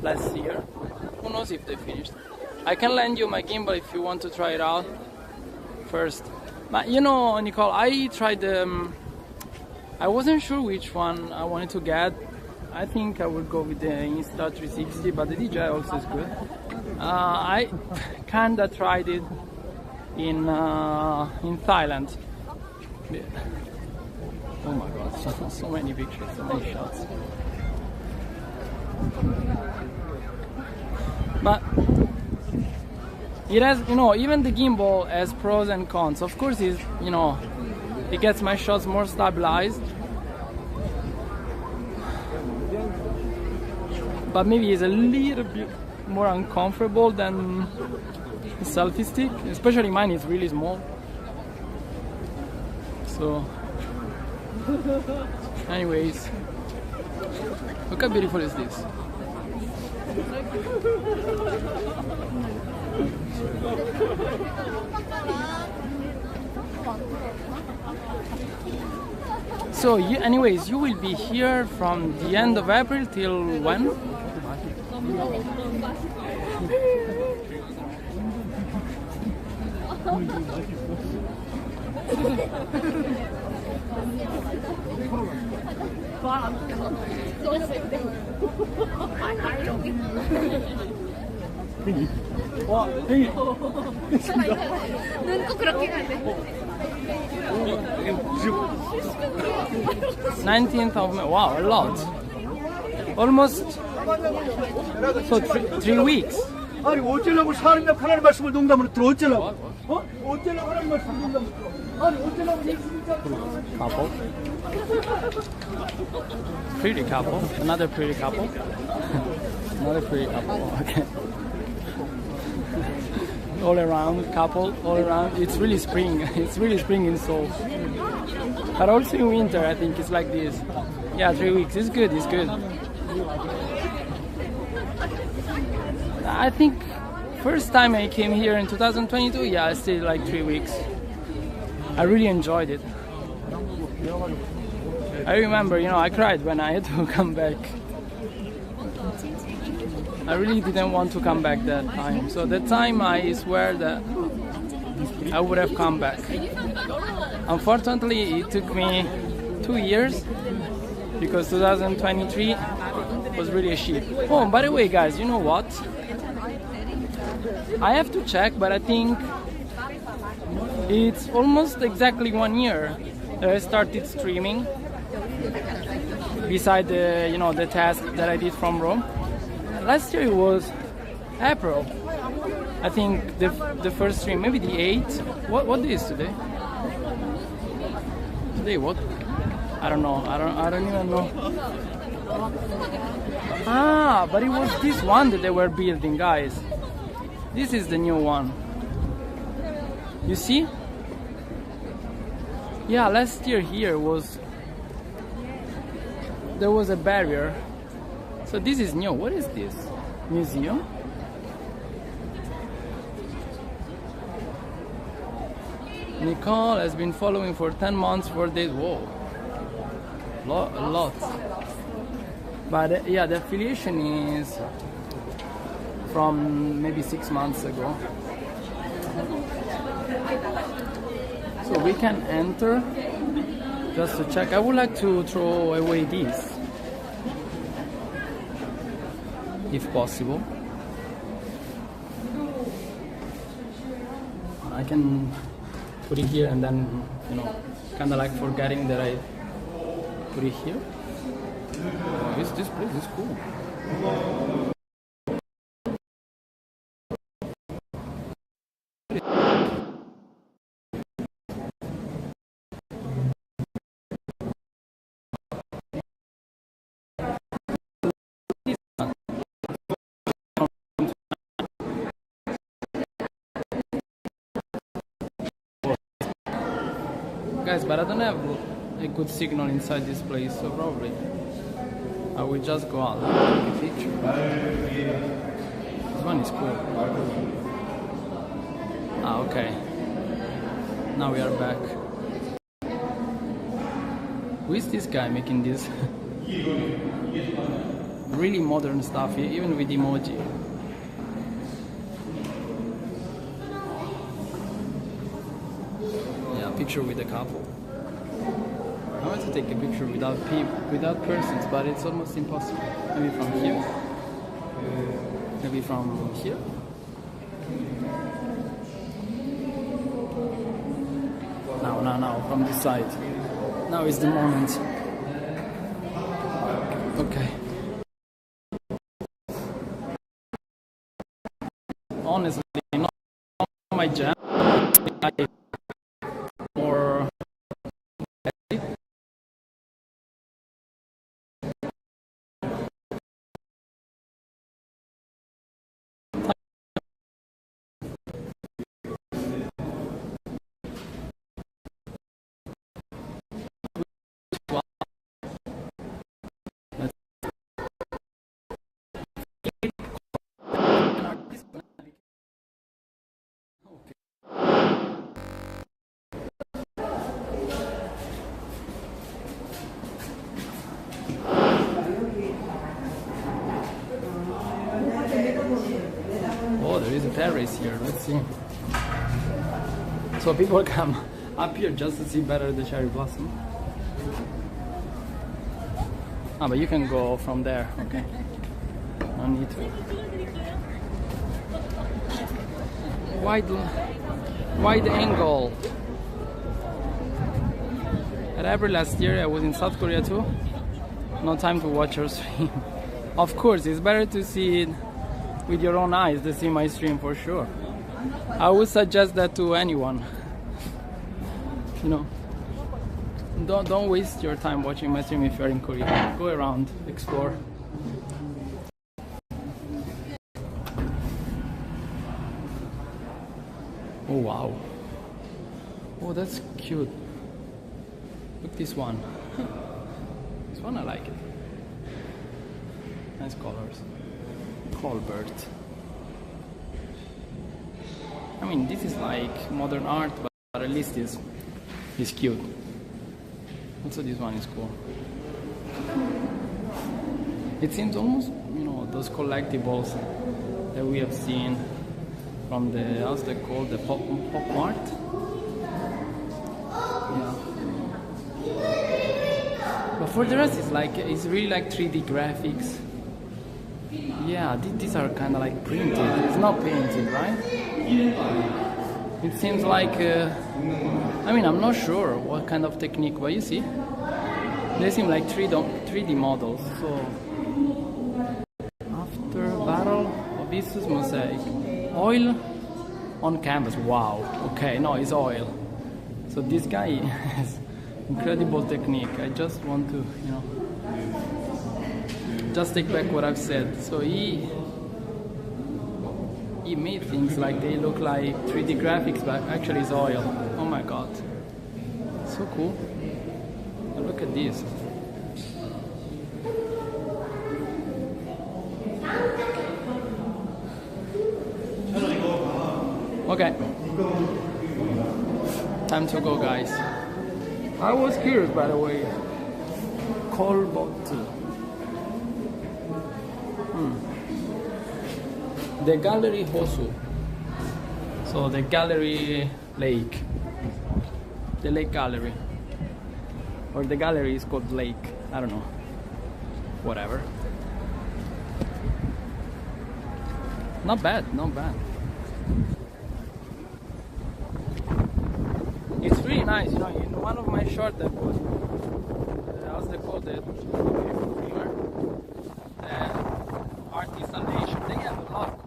Last year. Who knows if they finished. I can lend you my gimbal if you want to try it out first. But you know, Nicole, I tried I wasn't sure which one I wanted to get. I think I would go with the Insta360, but the DJI also is good. I kinda tried it in Thailand. Oh my god, so many pictures, so many shots. But it has, you know, even the gimbal has pros and cons. Of course, it's, you know, it gets my shots more stabilized. But maybe it's a little bit more uncomfortable than the selfie stick. Especially mine is really small. So, anyways, look how beautiful is this. So, anyways, you will be here from the end of April till when? 눈 꼭 그렇게 해야 돼. 19th of May. Wow, a lot. Almost. So 3 weeks. 아니 어쩌려고 사람이 하나님 말씀을 농담으로 들어 어쩌려고 어쩌려고 하나님 말씀을 농담으로 들어 아니 어쩌려고 예수님자 Couple. Pretty couple. Another pretty couple. Another pretty couple. Okay. All around couple. All around. It's really spring. It's really spring in Seoul. But also in winter, I think it's like this. Yeah, 3 weeks. It's good. It's good. I think first time I came here in 2022. Yeah, I stayed like 3 weeks. I really enjoyed it. I remember, I cried when I had to come back. I really didn't want to come back that time. So that time I swear that I would have come back. Unfortunately, it took me 2 years because 2023 was really a shit. Oh, by the way, guys, you know what? I have to check, but I think it's almost exactly 1 year that I started streaming. Beside the task that I did from Rome. Last year it was April. I think the first stream, maybe the 8th. What day is today? Today what? I don't know. I don't even know. Ah, but it was this one that they were building, guys. This is the new one. You see? Yeah, last year here there was a barrier. So this is new. What is this? Museum? Nicole has been following for 10 months, 4 days. Whoa. A lot. But yeah, the affiliation is from maybe 6 months ago. So we can enter just to check. I would like to throw away this if possible. I can put it here and then, kind of like forgetting that I put it here. Oh, this place is cool. Guys, but I don't have a good signal inside this place, so probably I will just go out and take a picture. This one is cool. Ah, okay. Now we are back. Who is this guy making this really modern stuff, even with emoji? Picture with a couple. I want to take a picture without persons, but it's almost impossible. Maybe from here. Maybe from here. Now, from this side. Now is the moment. Okay. Honestly, not my jam. Oh, there is a terrace here. Let's see. So people come up here just to see better the cherry blossom. Ah, but you can go from there. Okay. No need to. Wide angle. At April last year, I was in South Korea too. No time to watch your stream. Of course, it's better to see it with your own eyes than see my stream for sure. I would suggest that to anyone. You know, don't waste your time watching my stream if you're in Korea. Go around, explore. Oh wow. Oh, that's cute. Look this one. This one I like it. Nice colors. Colbert. I mean, this is like modern art, but at least it's cute. Also, this one is cool. It seems almost, you know, those collectibles that we have seen from the, how's they called, the pop art. Yeah. But for the rest, it's really like 3D graphics. Yeah, these are kind of like printed. It's not painted, right? It seems like, I mean, I'm not sure what kind of technique, but you see, they seem like 3D models. So, after battle of Isus mosaic, oil on canvas. Wow. Okay, no, it's oil. So this guy has incredible technique. I just want to, you know, just take back what I've said. So he made things like they look like 3D graphics, but actually it's oil. Oh my god, so cool. And look at this. Okay, time to go, guys. I was curious, by the way. Colbot. The Gallery Hosu. So the gallery lake. The lake gallery. Or the gallery is called lake. I don't know. Whatever. Not bad, not bad. It's really nice, you know, in one of my shorts that was, how's they called it? Art installation. They have a lot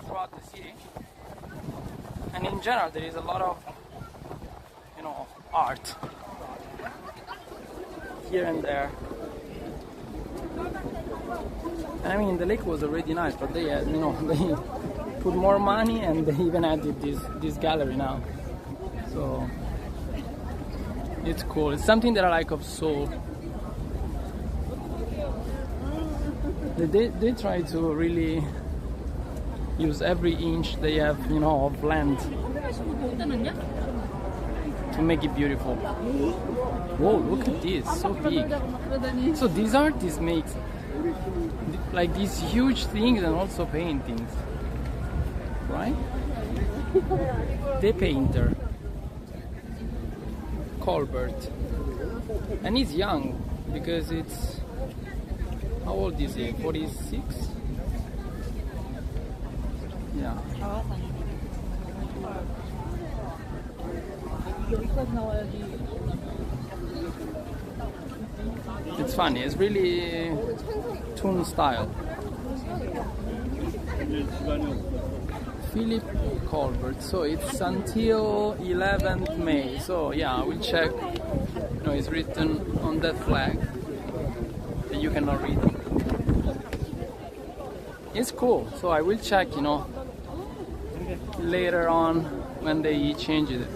throughout the city, and in general there is a lot of, you know, art here and there. And I mean, the lake was already nice, but they had, you know, they put more money and they even added this gallery now. So it's cool. It's something that I like of Seoul. They try to really use every inch they have, you know, of land to make it beautiful. Whoa, look at this, so big. So these artists make like these huge things and also paintings, right? The painter, Colbert, and he's young because it's, how old is he? 46? Yeah. It's funny, it's really Toon style. Philip Colbert, so it's until 11th May. So yeah, I will check. You know, it's written on that flag that you cannot read. It's cool, so I will check, you know, later on when they change it.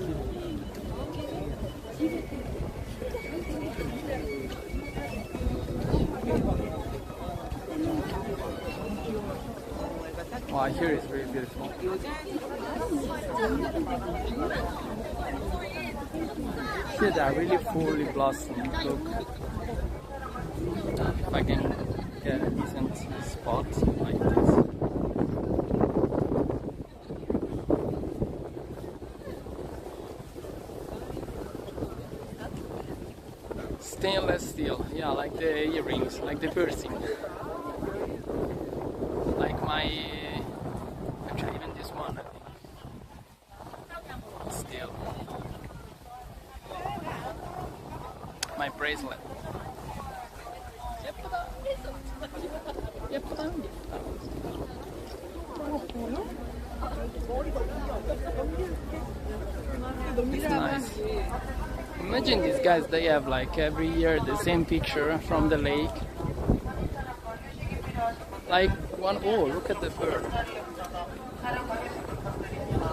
Wow, here is really beautiful. Here they are really fully blossomed. Look. If I can get a decent spot like this. Stainless steel, yeah, like the earrings, like the piercing. Like my, actually even this one, I think. Steel. My bracelet. It's nice. Imagine these guys, they have like every year the same picture from the lake. Like one, oh, look at the bird.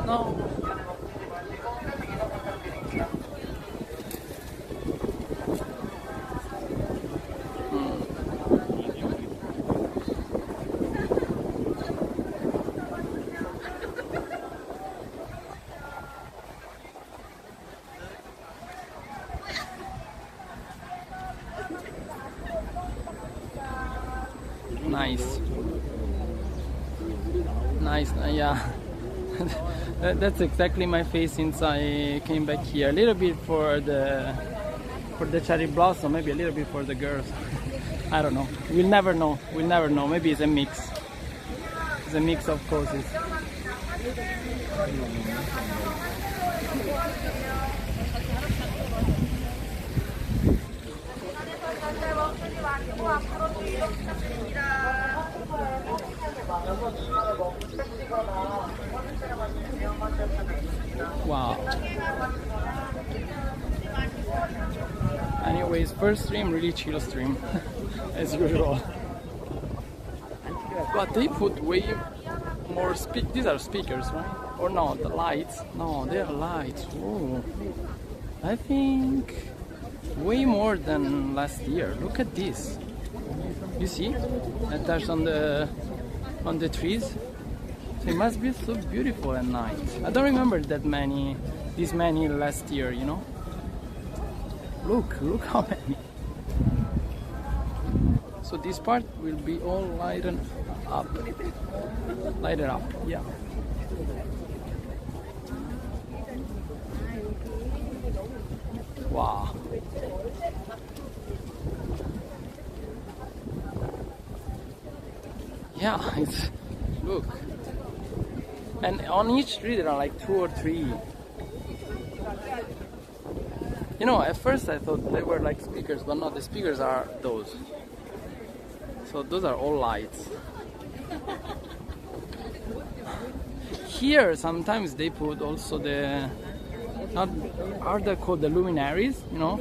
No. Nice. Nice, yeah. That's exactly my face since I came back here. A little bit for the cherry blossom, maybe a little bit for the girls. I don't know. We'll never know. We'll never know. Maybe it's a mix. It's a mix of causes. Wow. Anyways, first stream, really chill stream, as usual. But they put way more these are speakers, right? Or no, the lights? No, they are lights. Oh, I think way more than last year. Look at this. You see? Attached on the trees. So it must be so beautiful at night. I don't remember this many last year, you know? Look how many. So this part will be all lighted up. Lighted up, yeah. Wow. Yeah, it's, look. And on each tree there are like 2 or 3. You know, at first I thought they were like speakers, but no, the speakers are those. So those are all lights. Here sometimes they put also the, are they called the luminaries, you know?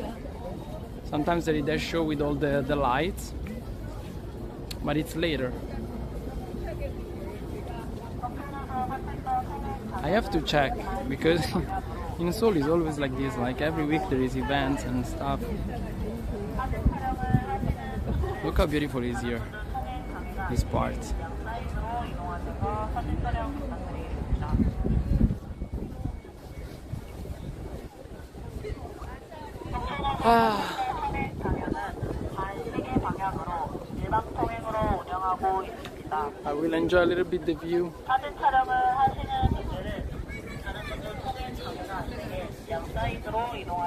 Sometimes they show with all the lights, but it's later. I have to check, because in Seoul it's always like this, like every week there is events and stuff. Look how beautiful it is here, this part. I will enjoy a little bit the view.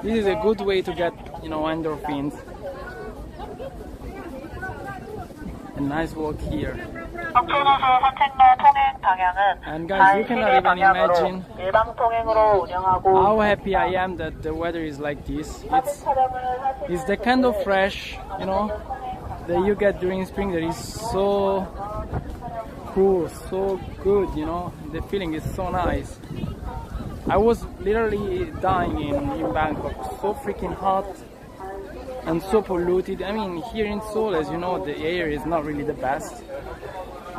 This is a good way to get, you know, endorphins. A nice walk here. And guys, you cannot even imagine how happy I am that the weather is like this. It's the kind of fresh, you know, that you get during spring that is so cool, so good, you know. The feeling is so nice. I was literally dying in Bangkok, so freaking hot and so polluted. I mean, here in Seoul, as you know, the air is not really the best.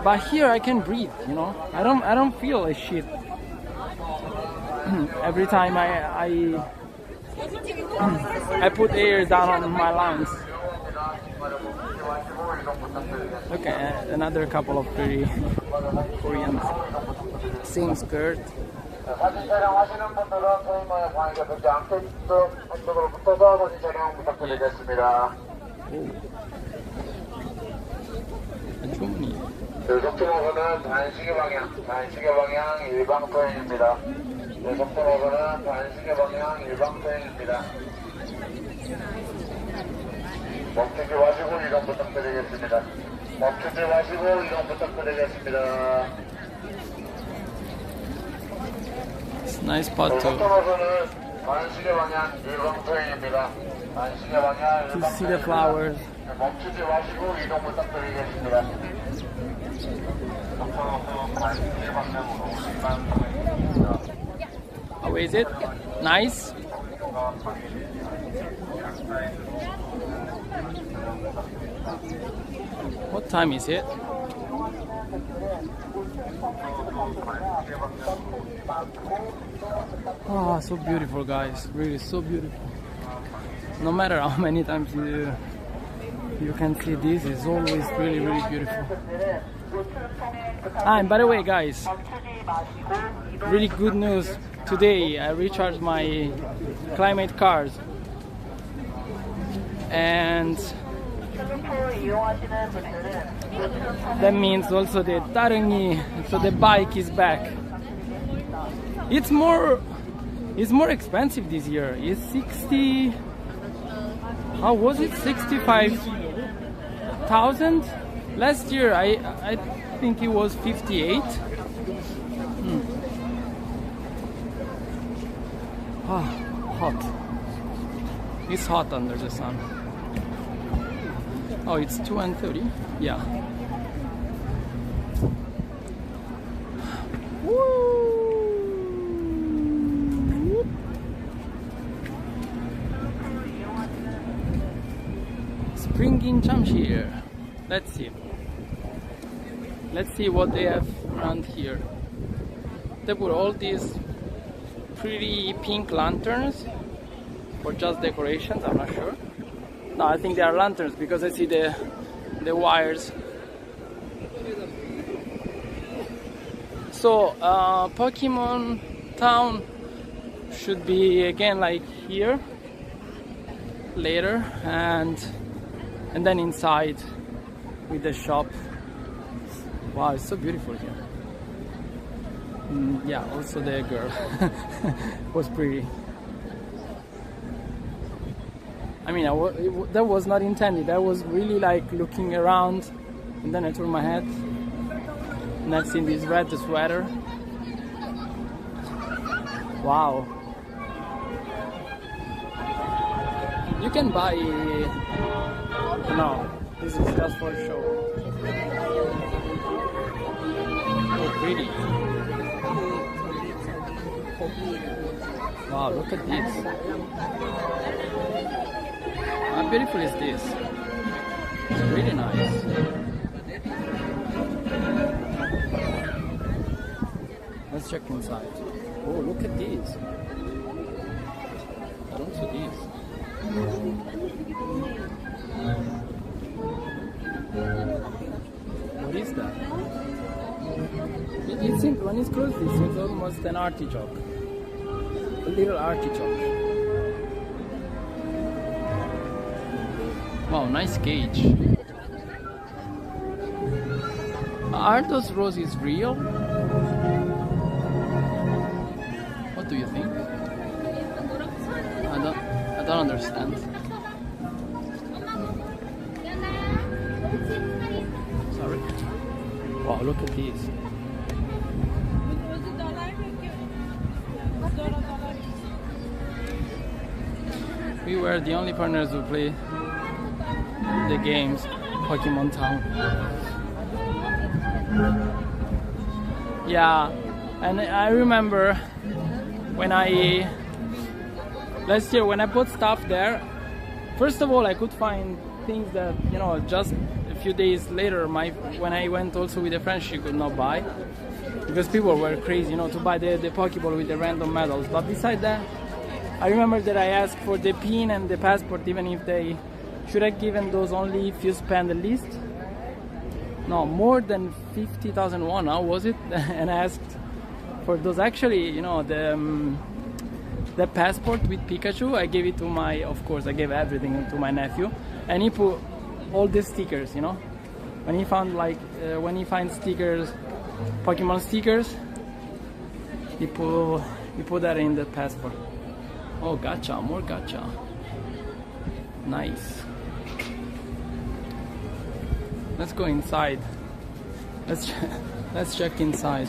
But here I can breathe, you know. I don't feel a shit every time I put air down on my lungs. Okay, another couple of pretty Koreans. Same skirt. 사진 촬영하시는 분들은 트레이너의 방해가 되지 않게끔 한쪽으로 붙어서 사진 촬영 부탁드리겠습니다. 주문이. 속도로는 반시계 방향 일방통행입니다. 속도로는 반시계 방향 일방통행입니다. 멈추지 마시고 이동 부탁드리겠습니다. 멈추지 마시고 이동 부탁드리겠습니다. Nice spot too. 속도로는 반시계 방향 일방통행입니다. 반시계 방향 To see the flowers. 멈추지 마시고 이동 부탁드리겠습니다. How is it? Nice? What time is it? Ah, so beautiful, guys. Really so beautiful. No matter how many times you can see this, it's always really, really beautiful. Ah, and by the way, guys, really good news. Today I recharged my climate card, and that means also the tarengi, so the bike is back. It's more expensive this year. It's 60. How was it? 65,000. Last year I think it was 58. Ah, hot. It's hot under the sun. Oh, it's 2:30. Yeah. Woo! Spring in Jamsil. Let's see. Let's see what they have around here. They put all these pretty pink lanterns or just decorations, I'm not sure. No, I think they are lanterns because I see the wires. So Pokemon Town should be again like here later, and then inside with the shop. Wow, it's so beautiful here. Yeah, also the girl was pretty. I mean, that was not intended. I was really like looking around, and then I turned my head, and I've seen this red sweater. Wow. You can buy. No, this is just for show. Oh, pretty. Wow, look at this. How beautiful is this? It's really nice. Let's check inside. Oh, look at these. I don't see these. What is that? It seems, when it's closed, it seems almost an artichoke. A little artichoke. Wow, nice cage. Are those roses real? What do you think? I don't understand. Sorry. Wow, look at these. We were the only partners who play the games Pokemon Town. Yeah, and I remember when last year when I put stuff there, first of all I could find things that, you know, just a few days later when I went also with a friend, she could not buy because people were crazy, you know, to buy the Pokeball with the random medals. But besides that, I remember that I asked for the pin and the passport even if they should I given those only if you spend the least? No, more than 50,000 won, how was it? And I asked for those. Actually, you know, the passport with Pikachu, I gave it to my, of course, I gave everything to my nephew, and he put all the stickers, you know. When he found when he finds stickers, Pokemon stickers, he put that in the passport. Oh, gacha, more gacha. Nice. Let's go inside. Let's check inside.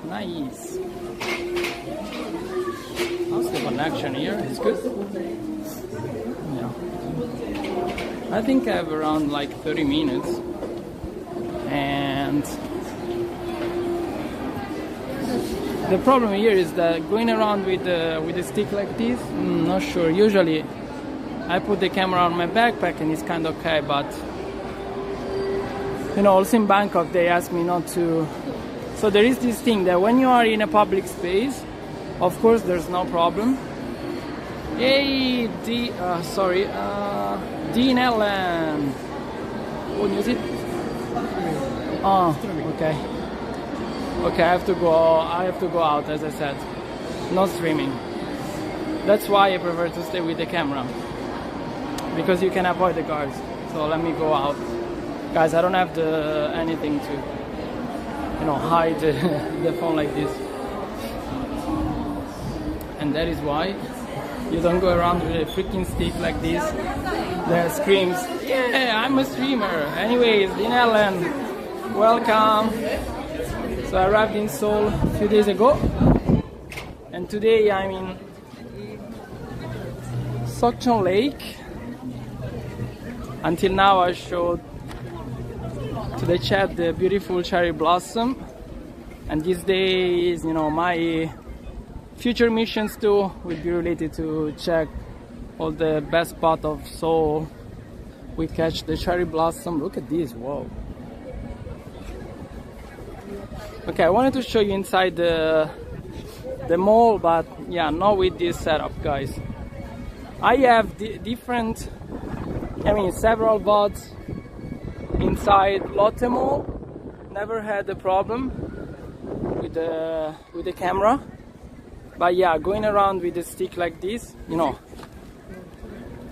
Nice. How's the connection here? It's good. Yeah. I think I have around like 30 minutes, and the problem here is that going around with a stick like this, not sure. Usually I put the camera on my backpack and it's kind of okay, but you know, also in Bangkok they ask me not to. So there is this thing that when you are in a public space, of course there's no problem. Hey, Dean Ellen. What is it? Oh, okay. Okay, I have to go out, as I said. No streaming. That's why I prefer to stay with the camera, because you can avoid the guards. So let me go out. Guys, I don't have anything to, you know, hide the phone like this. And that is why you don't go around with a freaking stick like this that screams, yeah, I'm a streamer. Anyways, Dean Allen, welcome. So I arrived in Seoul a few days ago, and today I'm in Seokchon Lake. Until now I showed to the chat the beautiful cherry blossom, and these days, you know, my future missions too will be related to check all the best spot of Seoul. We catch the cherry blossom. Look at this, whoa. Okay, I wanted to show you inside the mall, but yeah, not with this setup, guys. I have several bots inside Lotte Mall. Never had a problem with the camera, but yeah, going around with a stick like this, you know.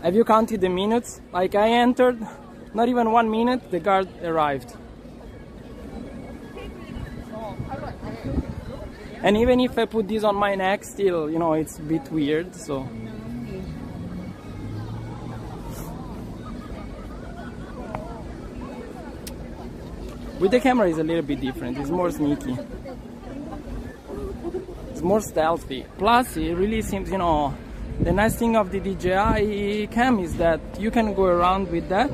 Have you counted the minutes? Like I entered, not even 1 minute, the guard arrived. And even if I put this on my neck, still, you know, it's a bit weird, so. With the camera it's a little bit different, it's more sneaky. It's more stealthy. Plus, it really seems, you know, the nice thing of the DJI cam is that you can go around with that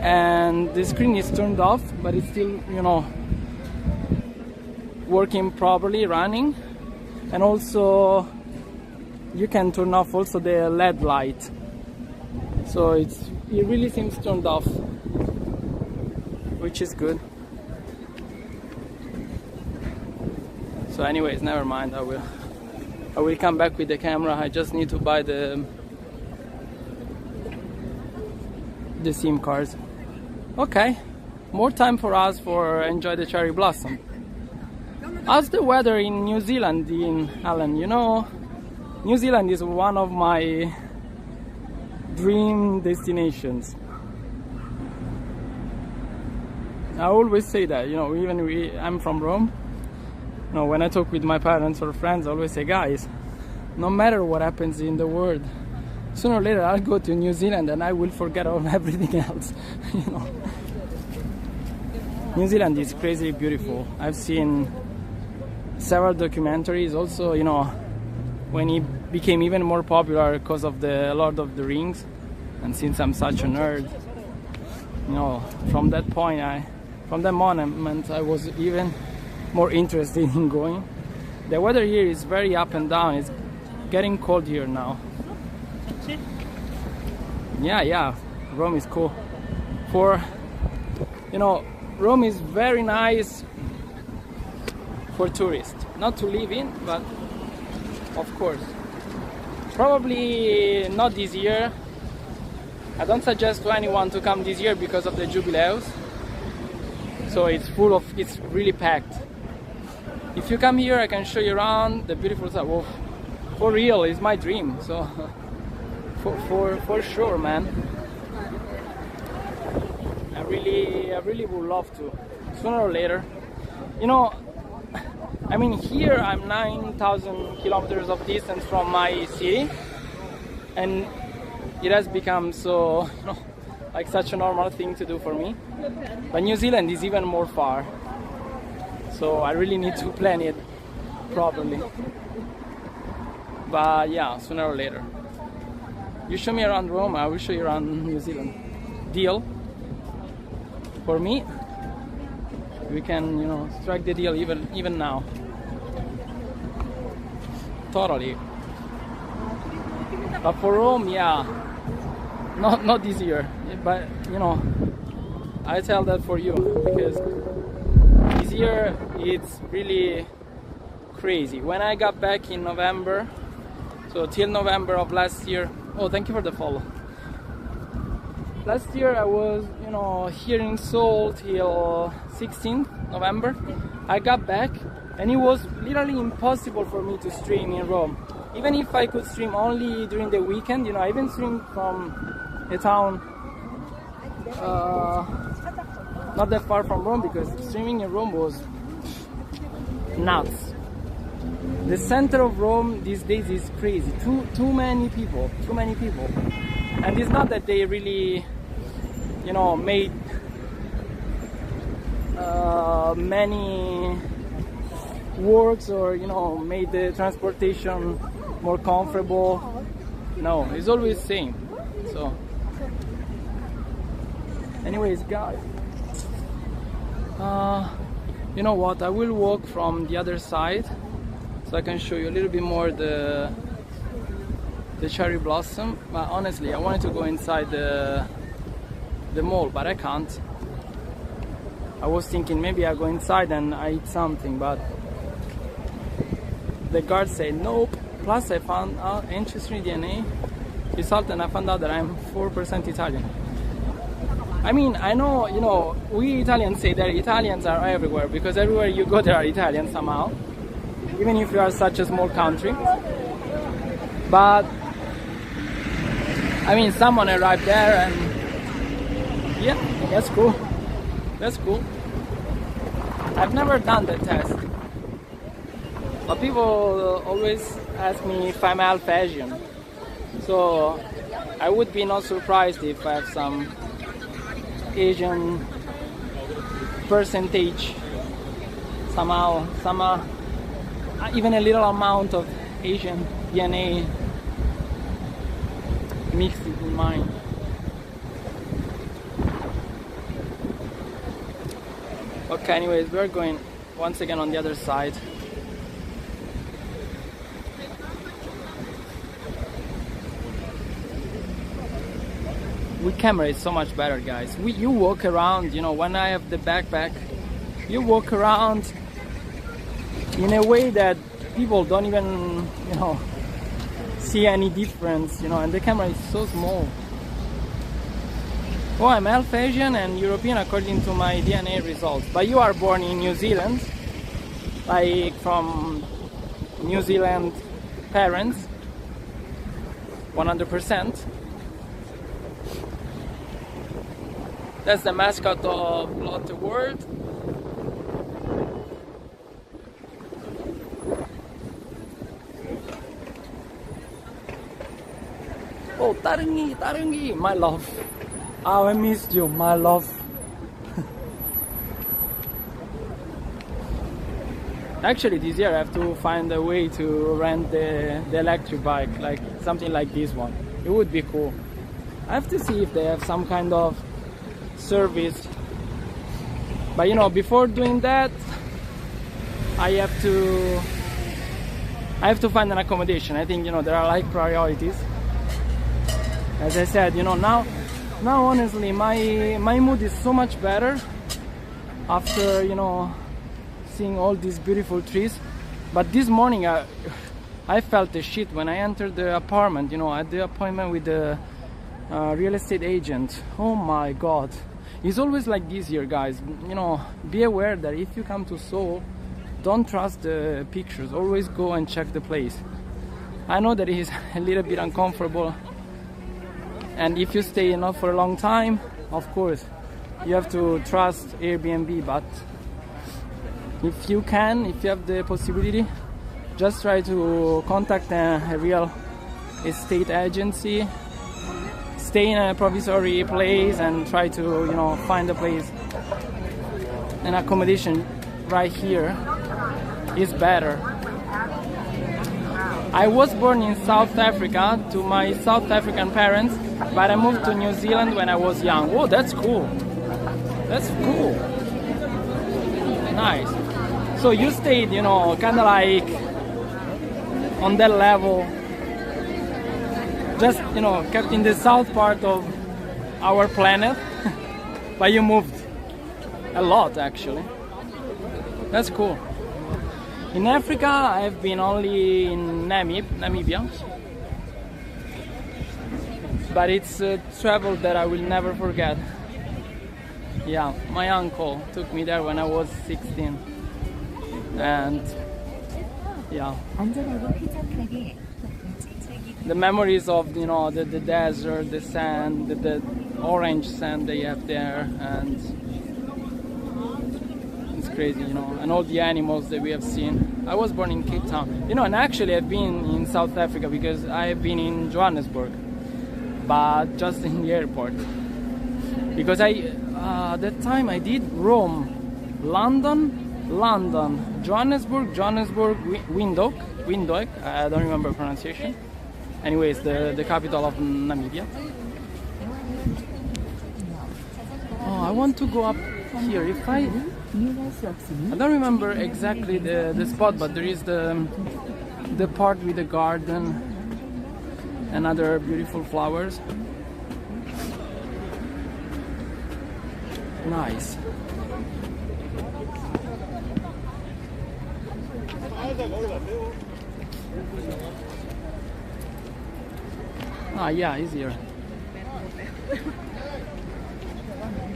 and the screen is turned off, but it's still, you know, working properly, running. And also you can turn off also the LED light, so it really seems turned off, which is good. So anyways, never mind, I will come back with the camera. I just need to buy the SIM cards. Okay, more time for us for enjoy the cherry blossom. How's the weather in New Zealand, in Alan? You know, New Zealand is one of my dream destinations. I always say that, you know, even I'm from Rome. You know, when I talk with my parents or friends, I always say, guys, no matter what happens in the world, sooner or later I'll go to New Zealand and I will forget of everything else. You know, New Zealand is crazy beautiful. I've seen several documentaries. Also, you know, when it became even more popular because of the Lord of the Rings, and since I'm such a nerd, you know, from that moment I was even more interested in going. The weather here is very up and down. It's getting cold here now. Yeah, Rome is cool. For, you know, Rome is very nice for tourists, not to live in, but of course. Probably not this year. I don't suggest to anyone to come this year because of the Jubileus. So it's really packed. If you come here, I can show you around the beautiful stuff. Well, for real, it's my dream. So for sure, man. I really would love to, sooner or later. You know, I mean, here I'm 9,000 kilometers of distance from my city, and it has become so, you know, like such a normal thing to do for me. But New Zealand is even more far, so I really need to plan it properly. But yeah, sooner or later. You show me around Rome, I will show you around New Zealand. Deal? For me? We can, you know, strike the deal even now. Totally. But for Rome, yeah, not this year. But you know, I tell that for you because this year it's really crazy. When I got back in November, so till November of last year. Oh, thank you for the follow. Last year I was, you know, here in Seoul till 16th November. I got back and it was literally impossible for me to stream in Rome. Even if I could stream only during the weekend, you know, I even streamed from a town not that far from Rome because streaming in Rome was nuts. The center of Rome these days is crazy. Too many people. And it's not that they really, you know, made many works or, you know, made the transportation more comfortable. No, it's always the same. So anyways, guys, you know what, I will walk from the other side so I can show you a little bit more the cherry blossom. But honestly, I wanted to go inside the mall, but I can't. I was thinking maybe I go inside and I eat something, but the guard said nope. Plus I found out ancestry DNA result and I found out that I'm 4% Italian. I mean, I know, you know, we Italians say that Italians are everywhere because everywhere you go there are Italians somehow, even if you are such a small country. But I mean, someone arrived there and yeah, that's cool. That's cool. I've never done the test, but people always ask me if I'm half Asian, so I would be not surprised if I have some Asian percentage somehow, even a little amount of Asian DNA mixed in mine. Okay, anyways, we're going once again on the other side. With camera it's so much better, guys. You walk around, you know, when I have the backpack, you walk around in a way that people don't even, you know, see any difference, you know, and the camera is so small. Oh, I'm half Asian and European according to my DNA results. But you are born in New Zealand, like from New Zealand parents, 100%. That's the mascot of Lotte World. Oh, Tarangi, my love. Oh, I missed you, my love. Actually, this year I have to find a way to rent the electric bike, like something like this one. It would be cool. I have to see if they have some kind of service. But you know, before doing that, I have to find an accommodation. I think, you know, there are like priorities. As I said, you know, now honestly my mood is so much better after, you know, seeing all these beautiful trees. But this morning I felt the shit when I entered the apartment, you know, at the appointment with the real estate agent. Oh my god, it's always like this here, guys. You know, be aware that if you come to Seoul, don't trust the pictures, always go and check the place. I know that it is a little bit uncomfortable, and if you stay not for a long time, of course you have to trust Airbnb, but if you have the possibility, just try to contact a real estate agency, stay in a provisory place, and try to, you know, find a place. An accommodation right here is better. I was born in South Africa to my South African parents, but I moved to New Zealand when I was young. Oh, that's cool. That's cool. Nice. So you stayed, you know, kind of like on that level, just, you know, kept in the south part of our planet, but you moved a lot actually. That's cool. In Africa, I've been only in Namibia, but it's a travel that I will never forget. Yeah, my uncle took me there when I was 16, and yeah, the memories of, you know, the desert, the sand, the orange sand they have there, and it's crazy, you know, and all the animals that we have seen. I was born in Cape Town, you know, and actually I've been in South Africa because I have been in Johannesburg, but just in the airport, because that time I did Rome, London, Johannesburg, Windhoek, I don't remember pronunciation. Anyways, the capital of Namibia. Oh, I want to go up here. If I don't remember exactly the spot, but there is the part with the garden and other beautiful flowers. Nice. Ah, yeah, easier.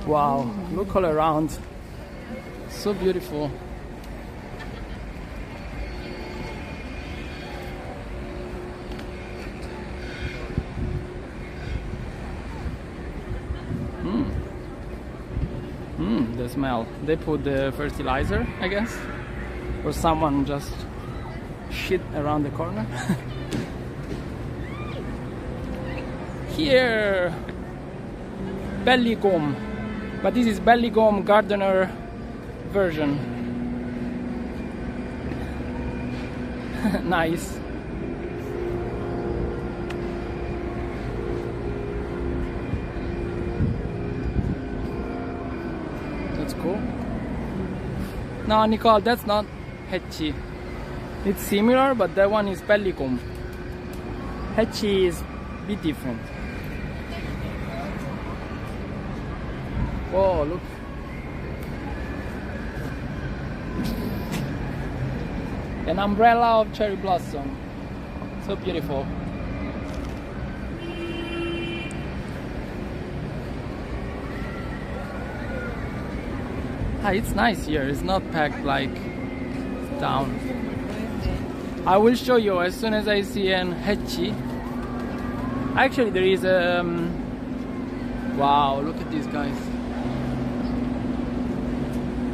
Wow, look all around. So beautiful. The smell. They put the fertilizer, I guess, or someone just shit around the corner. Here, belly gum, but this is belly gum gardener version. Nice. That's cool. No, Nicole, that's not hetchi. It's similar, but that one is belly gum. Hetchi is a bit different. Oh, look. An umbrella of cherry blossom. So beautiful. Ah, it's nice here. It's not packed like down. I will show you as soon as I see an hetchi. Actually, there is a... wow, look at these guys.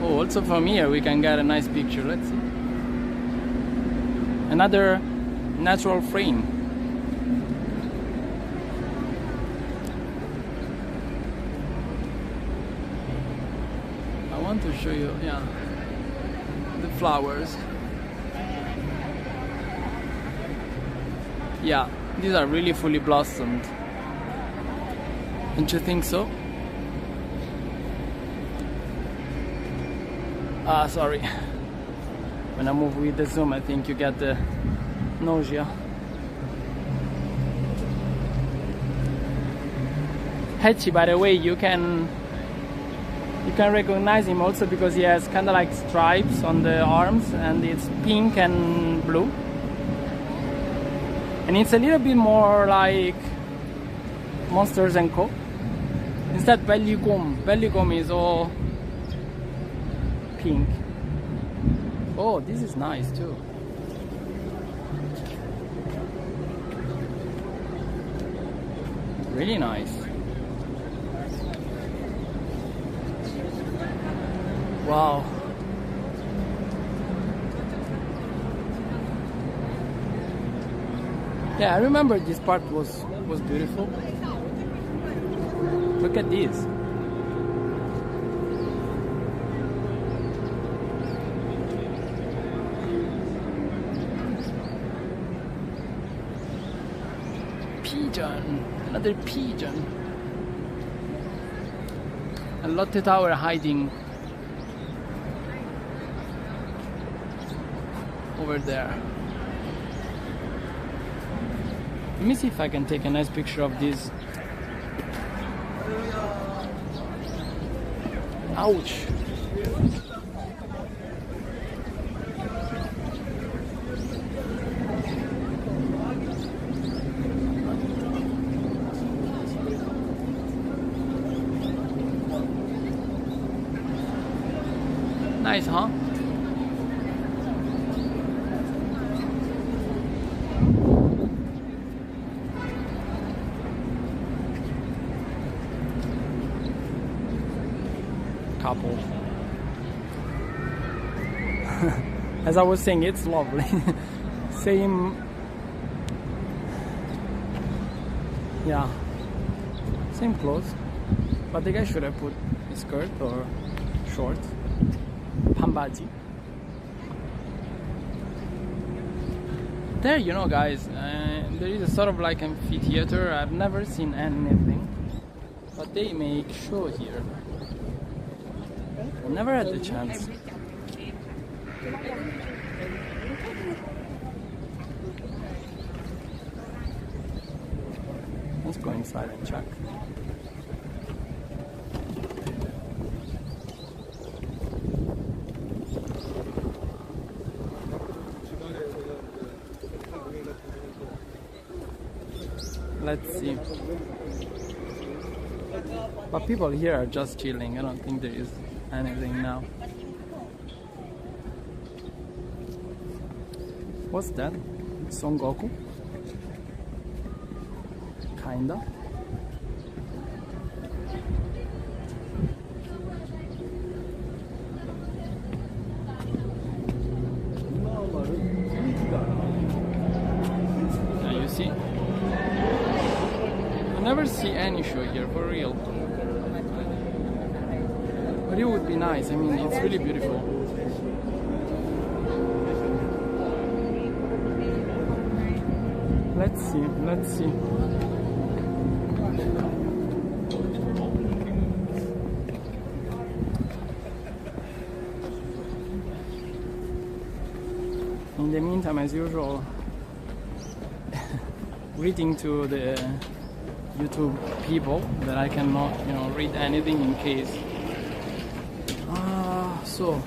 Oh, also from here we can get a nice picture. Let's see. Another natural frame. I want to show you, yeah, the flowers. Yeah, these are really fully blossomed. Don't you think so? Ah, sorry. When I move with the zoom, I think you get the nausea. Hetchi, by the way, you can You can recognize him also because he has kind of like stripes on the arms, and it's pink and blue. And it's a little bit more like Monsters & Co. Instead, Bellicom is all pink. Oh, this is nice too. Really nice. Wow. Yeah, I remember this part was beautiful. Look at this. Pigeon, another pigeon. And Lotte Tower hiding over there. Let me see if I can take a nice picture of this. Ouch! Nice, huh? Couple. As I was saying, it's lovely. Same. Yeah. Same clothes. But the guy should have put a skirt or shorts. Pambaji. There, you know, guys, there is a sort of like amphitheater. I've never seen anything, but they make show here. I never had the chance. Let's go inside and check. Let's see. But people here are just chilling. I don't think there is anything now. What's that? Songpa-gu? Kinda. Yeah, you see? I never see any show here, for real. But it would be nice. I mean, it's really beautiful. Let's see, let's see. In the meantime, as usual, greeting to the YouTube people that I cannot, you know, read anything in case. So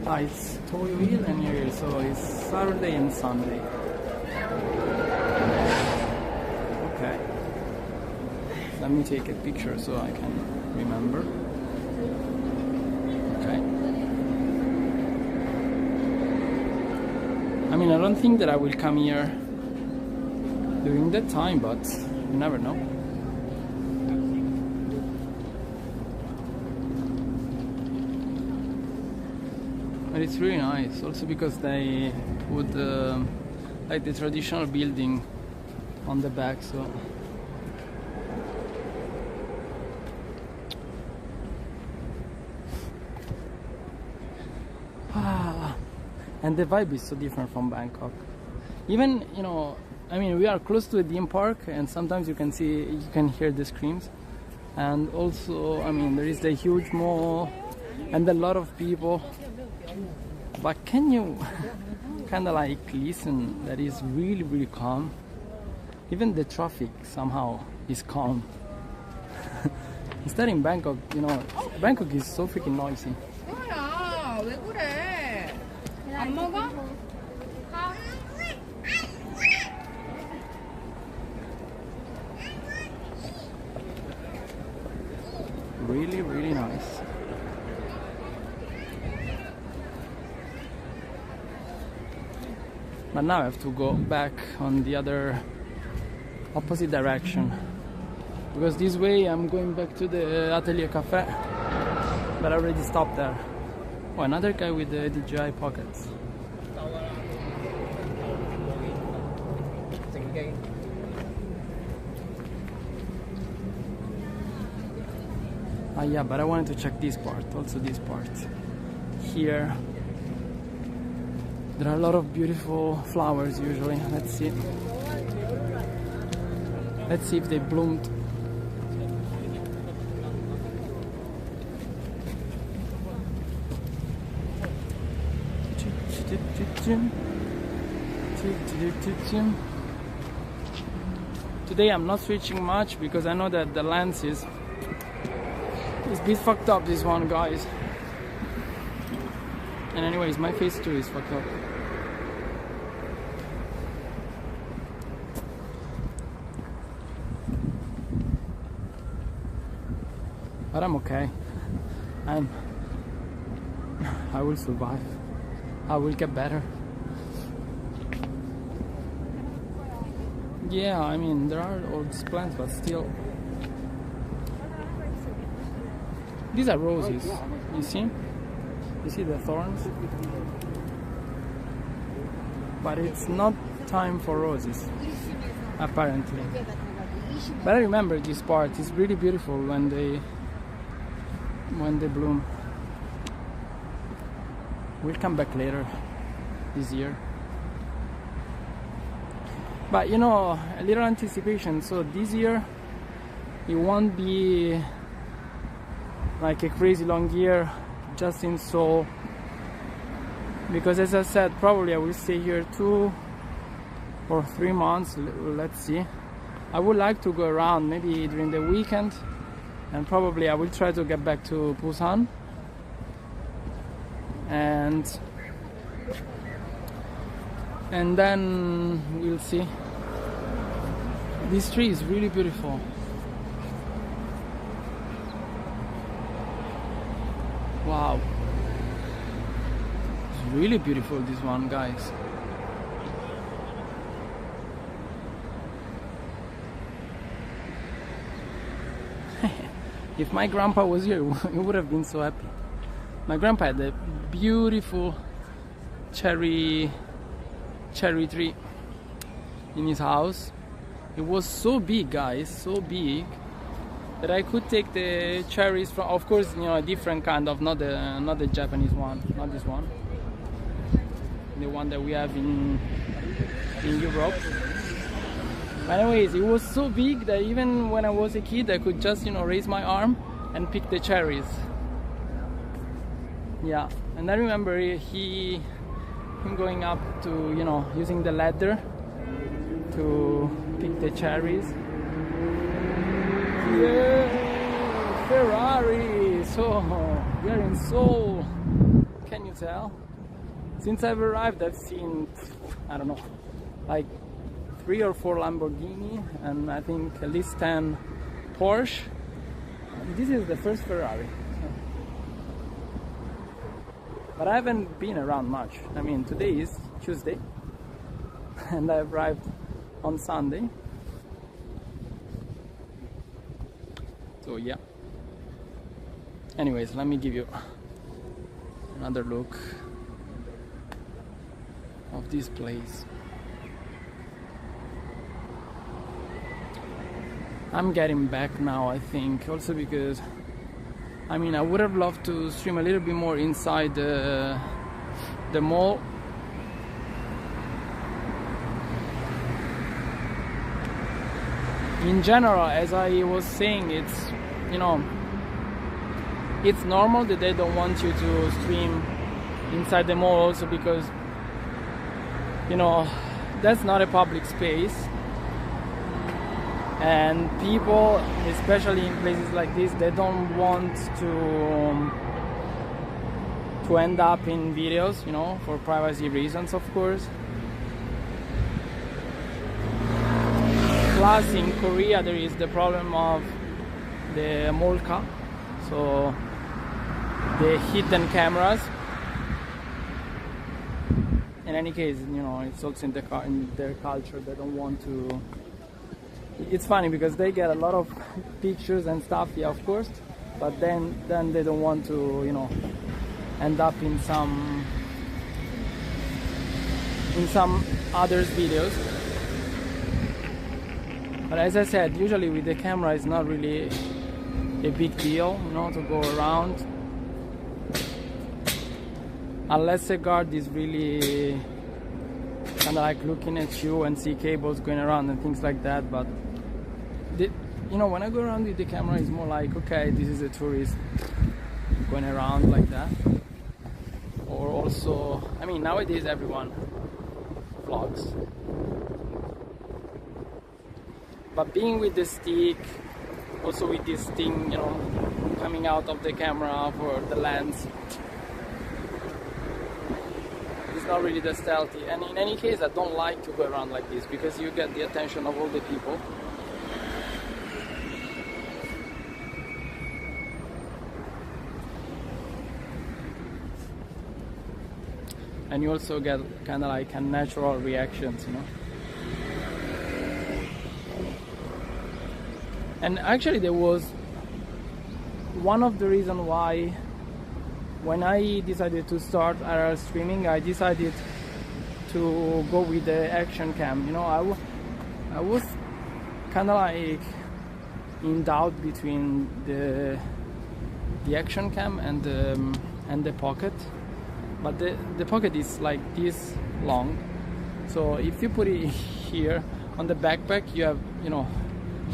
it's Toyoil and here, so it's Saturday and Sunday. Okay. Let me take a picture so I can remember. Okay. I mean, I don't think that I will come here during that time, but you never know. But it's really nice, also because they put like the traditional building on the back, so and the vibe is so different from Bangkok. Even, you know, I mean, we are close to a theme park, and sometimes you can hear the screams. And also, I mean, there is the huge mall and a lot of people. But can you kind of like listen? That is really, really calm. Even the traffic somehow is calm. Instead in Bangkok, you know, Bangkok is so freaking noisy. 뭐야? 왜 그래? 안 먹어? Really, really nice. But now I have to go back on the other opposite direction, because this way I'm going back to the Atelier Cafe, but I already stopped there. Oh, another guy with the DJI pockets. Ah, yeah, but I wanted to check this part, also this part. Here, there are a lot of beautiful flowers usually. Let's see. Let's see if they bloomed. Today I'm not switching much because I know that the lens is a bit fucked up, this one, guys. And anyways, my face too is fucked up. But I'm okay. I will survive. I will get better. Yeah, I mean, there are all these plants, but still. These are roses, you see? You see the thorns? But it's not time for roses, apparently. But I remember this part, it's really beautiful when they bloom. We'll come back later this year. But you know, a little anticipation, so this year it won't be like a crazy long year just in Seoul, because as I said, probably I will stay here 2 or 3 months. Let's see. I would like to go around maybe during the weekend, and probably I will try to get back to Busan, and then we'll see. This tree is really beautiful. Wow, it's really beautiful, this one, guys. If my grandpa was here, he would have been so happy. My grandpa had a beautiful cherry tree in his house. It was so big, guys, so big, that I could take the cherries from, of course, you know, a different kind of, not the Japanese one, not this one, the one that we have in Europe. But anyways, it was so big that even when I was a kid, I could just, you know, raise my arm and pick the cherries. Yeah, and I remember him going up to, you know, using the ladder to pick the cherries. Yeah, Ferrari! So, we are in Seoul. Can you tell? Since I've arrived, I've seen, I don't know, like 3 or 4 Lamborghini, and I think at least 10 Porsche. This is the first Ferrari. But I haven't been around much. I mean, today is Tuesday, and I arrived on Sunday. So yeah. Anyways, let me give you another look of this place. I'm getting back now, I think, also because, I mean, I would have loved to stream a little bit more inside the mall. In general, as I was saying, it's, you know, it's normal that they don't want you to stream inside the mall, also because, you know, that's not a public space. and people, especially in places like this, they don't want to end up in videos, you know, for privacy reasons, of course. Plus, in Korea, there is the problem of the molka, so the hidden cameras. In any case, you know, it's also in their culture. They don't want to. It's funny because they get a lot of pictures and stuff, yeah, of course, but then they don't want to, you know, end up in some others' videos. But as I said, usually with the camera, it's not really a big deal, you know, to go around. Unless a guard is really kind of like looking at you and see cables going around and things like that. But you know, when I go around with the camera, it's more like, okay, this is a tourist going around like that. Or also, I mean, nowadays everyone vlogs. But being with the stick, also with this thing, you know, coming out of the camera for the lens, it's not really that stealthy. And in any case, I don't like to go around like this because you get the attention of all the people. And you also get kind of like unnatural reactions, you know. And actually, there was one of the reasons why, when I decided to start IRL streaming, I decided to go with the action cam. You know, I was kind of like in doubt between the action cam and the pocket. But the pocket is like this long, so if you put it here on the backpack, you have, you know,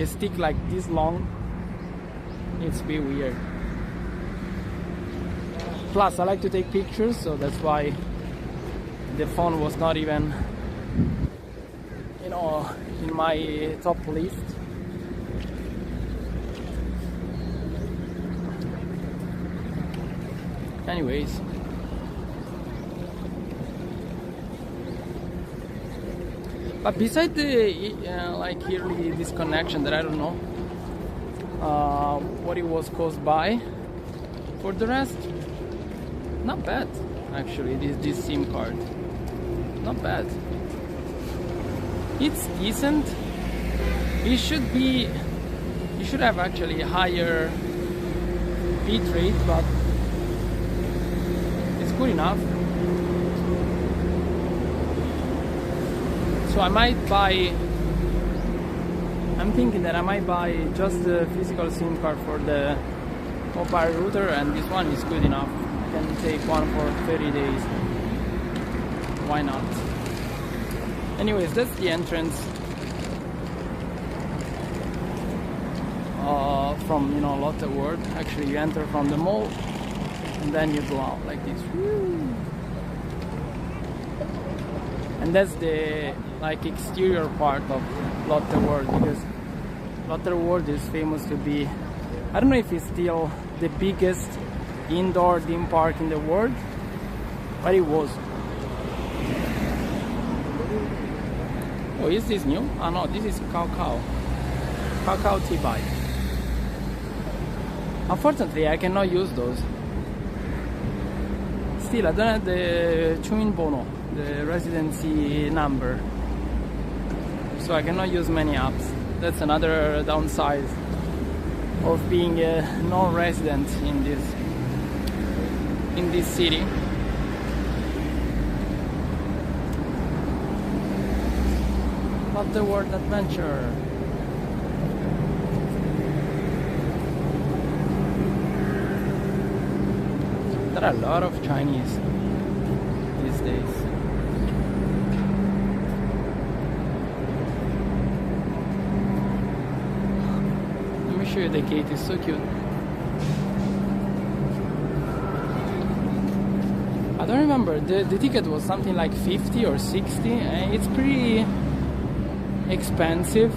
a stick like this long. It's a bit weird. Plus, I like to take pictures, so that's why the phone was not even, you know, in my top list. Anyways. But besides the like yearly disconnection that I don't know what it was caused by, for the rest, not bad actually. This SIM card, not bad. It's decent. It should have actually a higher bit rate, but it's good enough. So I'm thinking that I might buy just the physical SIM card for the mobile router, and this one is good enough. I can take one for 30 days. Why not? Anyways, that's the entrance from, you know, Lotte World. Actually, you enter from the mall and then you go out like this. Woo! And that's the like exterior part of Lotte World, because Lotte World is famous to be, I don't know if it's still the biggest indoor theme park in the world, but it was. Oh, is this new? Ah no, this is Kakao T-Bike. Unfortunately, I cannot use those. Still, I don't have the Chuinbono, the residency number, so I cannot use many apps. That's another downside of being a non-resident in this city. Love the word adventure. There are a lot of Chinese these days. Let me show you the gate, it's so cute. I don't remember, the ticket was something like 50 or 60, and it's pretty expensive.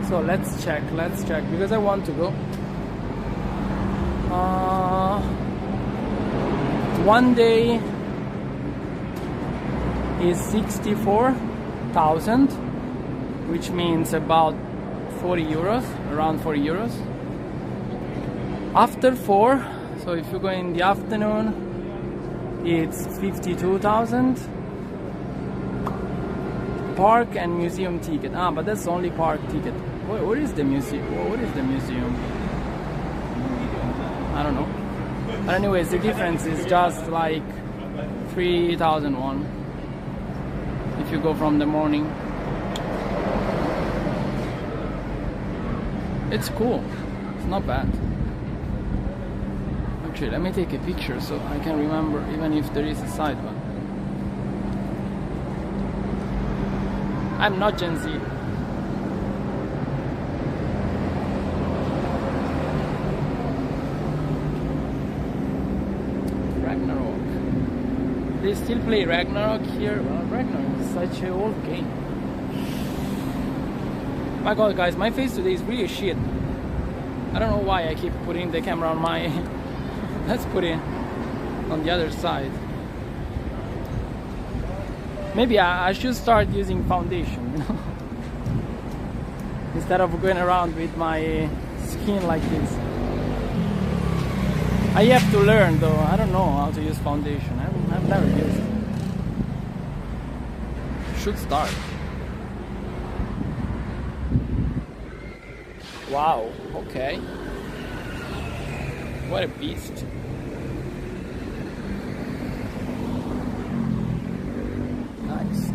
So let's check because I want to go. One day is 64,000, which means about 40 euros, around 40 euros. After 4, so if you go in the afternoon, it's 52,000. Park and museum ticket. But that's only park ticket. What is the museum? What is the museum? I don't know. But anyways, the difference is just like 3,001 if you go from the morning. It's cool. It's not bad. Actually, let me take a picture so I can remember, even if there is a side one. I'm not Gen Z. Ragnarok. They still play Ragnarok here. Well, Ragnarok is such an old game. My god, guys, my face today is really shit. I don't know why I keep putting the camera on my... Let's put it on the other side. Maybe I should start using foundation, you know? Instead of going around with my skin like this. I have to learn though. I don't know how to use foundation. I've never used it. Should start. Wow, okay. What a beast. Nice.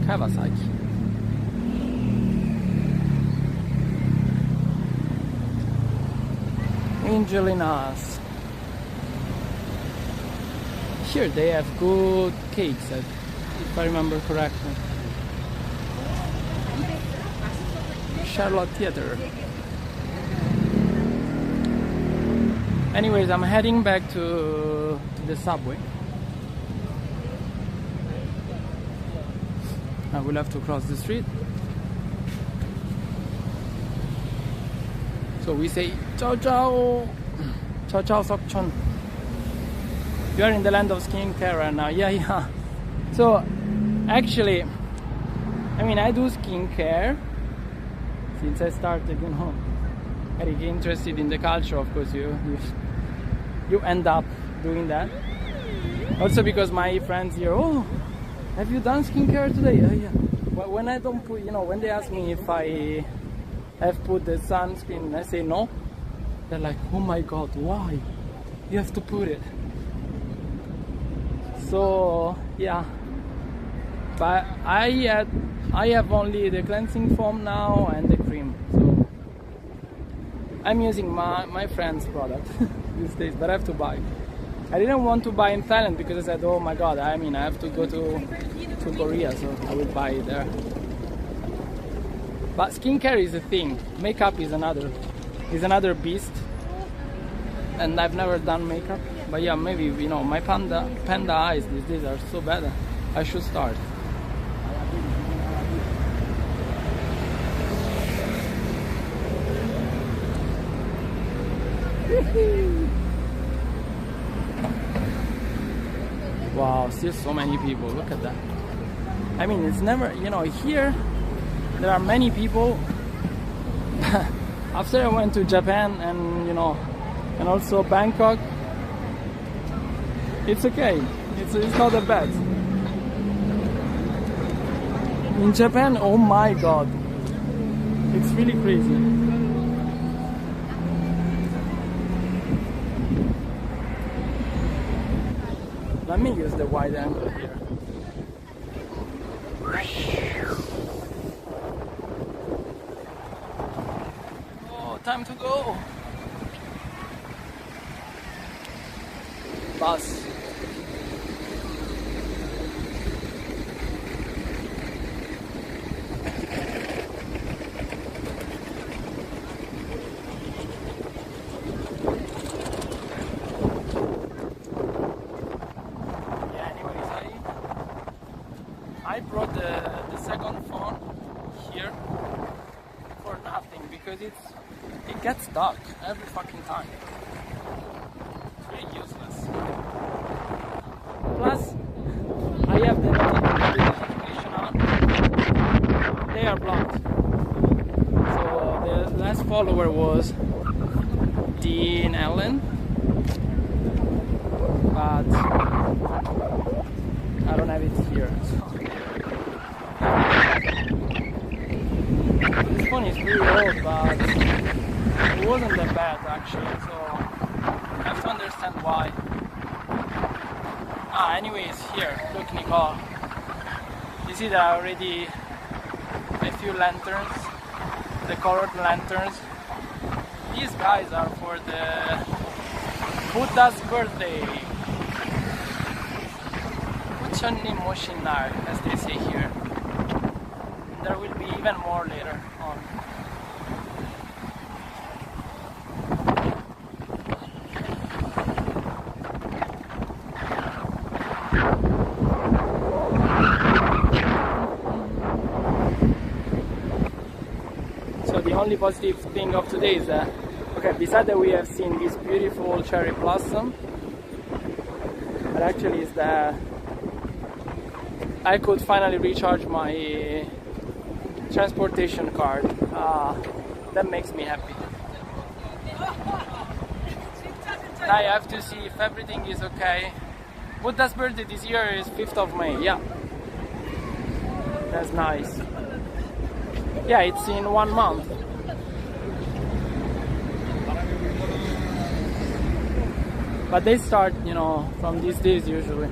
Kawasaki. Angelinas. Here they have good cakes, if I remember correctly. Charlotte Theater. Anyways, I'm heading back to the subway. I will have to cross the street. So we say ciao ciao, ciao ciao Seokchon. You are in the land of skincare right now. Yeah. So actually, I mean, I do skincare since I started, you know, getting interested in the culture. Of course, you end up doing that. Also because my friends here, oh, have you done skincare today? Yeah. Well, when I don't put, you know, when they ask me if I have put the sunscreen, I say no. They're like, oh my god, why? You have to put it. So yeah, but I have only the cleansing foam now and the cream. So I'm using my friend's product these days, but I have to buy. I didn't want to buy in Thailand because I said, oh my god, I mean, I have to go to Korea, so I will buy it there. But skincare is a thing. Makeup is another beast. And I've never done makeup. But yeah, maybe, you know, my panda eyes these days are so bad. I should start. Wow, still so many people. Look at that. I mean, it's never, you know, here there are many people. After I went to Japan and, you know, and also Bangkok, it's okay. It's not that bad. In Japan, oh my god, it's really crazy. Let me use the wide angle here. Oh, time to go. Bus. I brought the second phone here because it gets stuck every fucking time. It's really useless. Plus, I have the notification on. They are blocked. So the last follower was Dean Allen, but I don't have it here. This phone is pretty old, but it wasn't that bad actually, so I have to understand why. Anyways, here, look Nicole. You see there are already a few lanterns, the colored lanterns. These guys are for the Buddha's birthday. 부처님 모신 날, as they say here. There will be even more later on. So the only positive thing of today is that, okay, besides that we have seen this beautiful cherry blossom, but actually is that I could finally recharge my transportation card. That makes me happy. Now I have to see if everything is okay. Buddha's birthday this year is 5th of May, yeah. That's nice. Yeah, it's in 1 month. But they start, you know, from these days usually.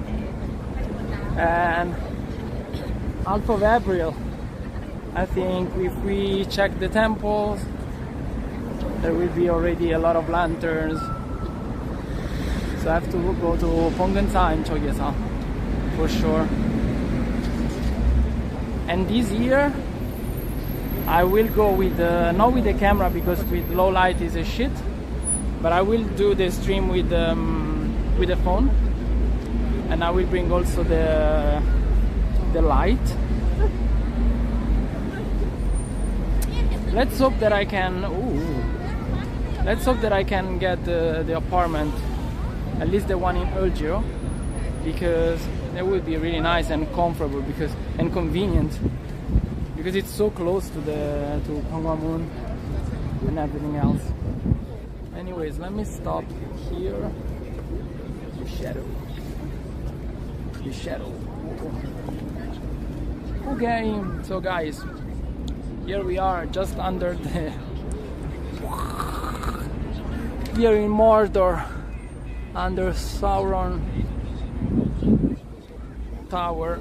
And half of April, I think if we check the temples, there will be already a lot of lanterns. So I have to go to Ponggeunsa 쪽에서 for sure. And this year, I will go with not with the camera because with low light is a shit. But I will do the stream with the phone, and I will bring also the light. Let's hope that I can. Let's hope that I can get the apartment, at least the one in Eulgio, because that would be really nice and comfortable and convenient, because it's so close to Gwanghwamun and everything else. Anyways, let me stop here. The shadow. Okay, so guys, here we are just under the here in Mordor, under Sauron Tower.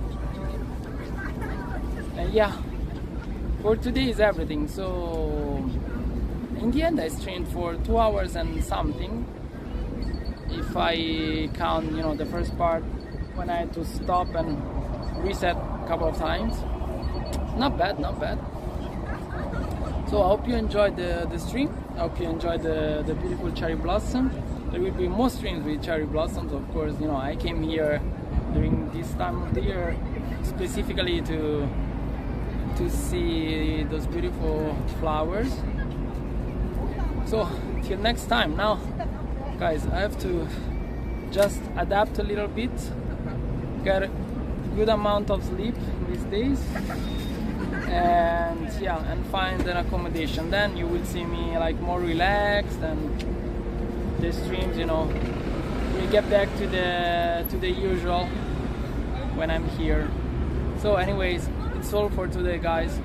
And yeah, for today is everything. So in the end I streamed for 2 hours and something, if I count, you know, the first part when I had to stop and reset a couple of times. Not bad, not bad. So I hope you enjoyed the stream. I hope you enjoyed the beautiful cherry blossom. There will be more streams with cherry blossoms, of course. You know, I came here during this time of the year specifically to see those beautiful flowers. So till next time. Now guys, I have to just adapt a little bit, get a good amount of sleep these days, and yeah, and find an accommodation. Then you will see me like more relaxed, and the streams, you know, we get back to the usual when I'm here. So anyways, it's all for today, guys.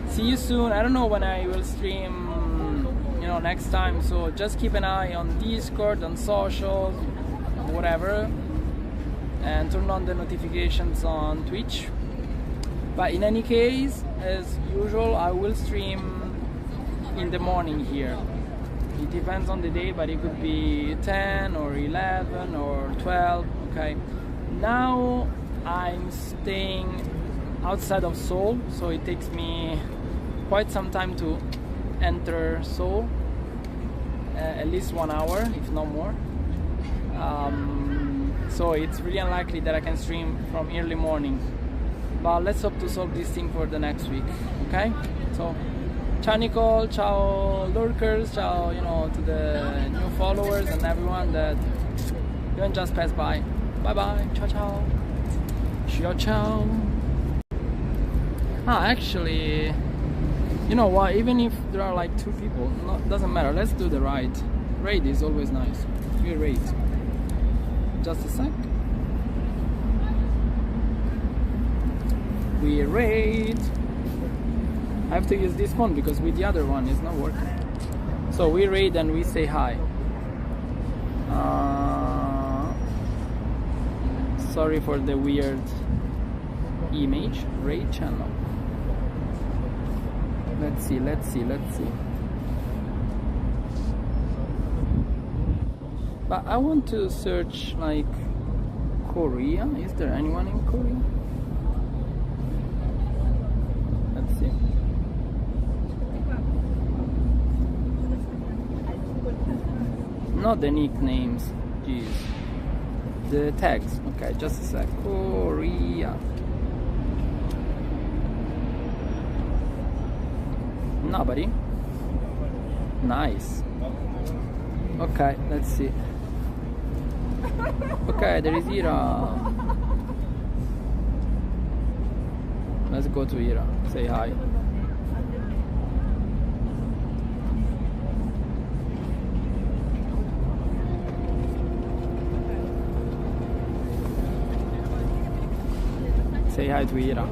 See you soon. I don't know when I will stream, you know, next time, so just keep an eye on Discord, on socials, whatever, and turn on the notifications on Twitch. But in any case, as usual, I will stream in the morning here. It depends on the day, but it could be 10 or 11 or 12. Okay, now I'm staying outside of Seoul, so it takes me quite some time to enter Seoul, at least 1 hour, if not more. So it's really unlikely that I can stream from early morning, but let's hope to solve this thing for the next week. Okay, so Ciao Nicole, ciao lurkers, ciao, you know, to the new followers and everyone that even just passed by. Bye bye, ciao ciao. Ciao ciao. Actually, you know what, even if there are like 2 people, doesn't matter, let's do the ride. Raid is always nice. We raid. Just a sec. We raid. I have to use this phone because with the other one it's not working. So we raid and we say hi. Sorry for the weird image. Raid channel. Let's see. But I want to search like Korea. Is there anyone in Korea? Let's see. Not the nicknames, jeez. The tags. Okay, just a sec. Korea. Nobody. Nice. Okay, let's see. Okay, there is Ira. Let's go to Ira. Say hi. Say hi to Ira.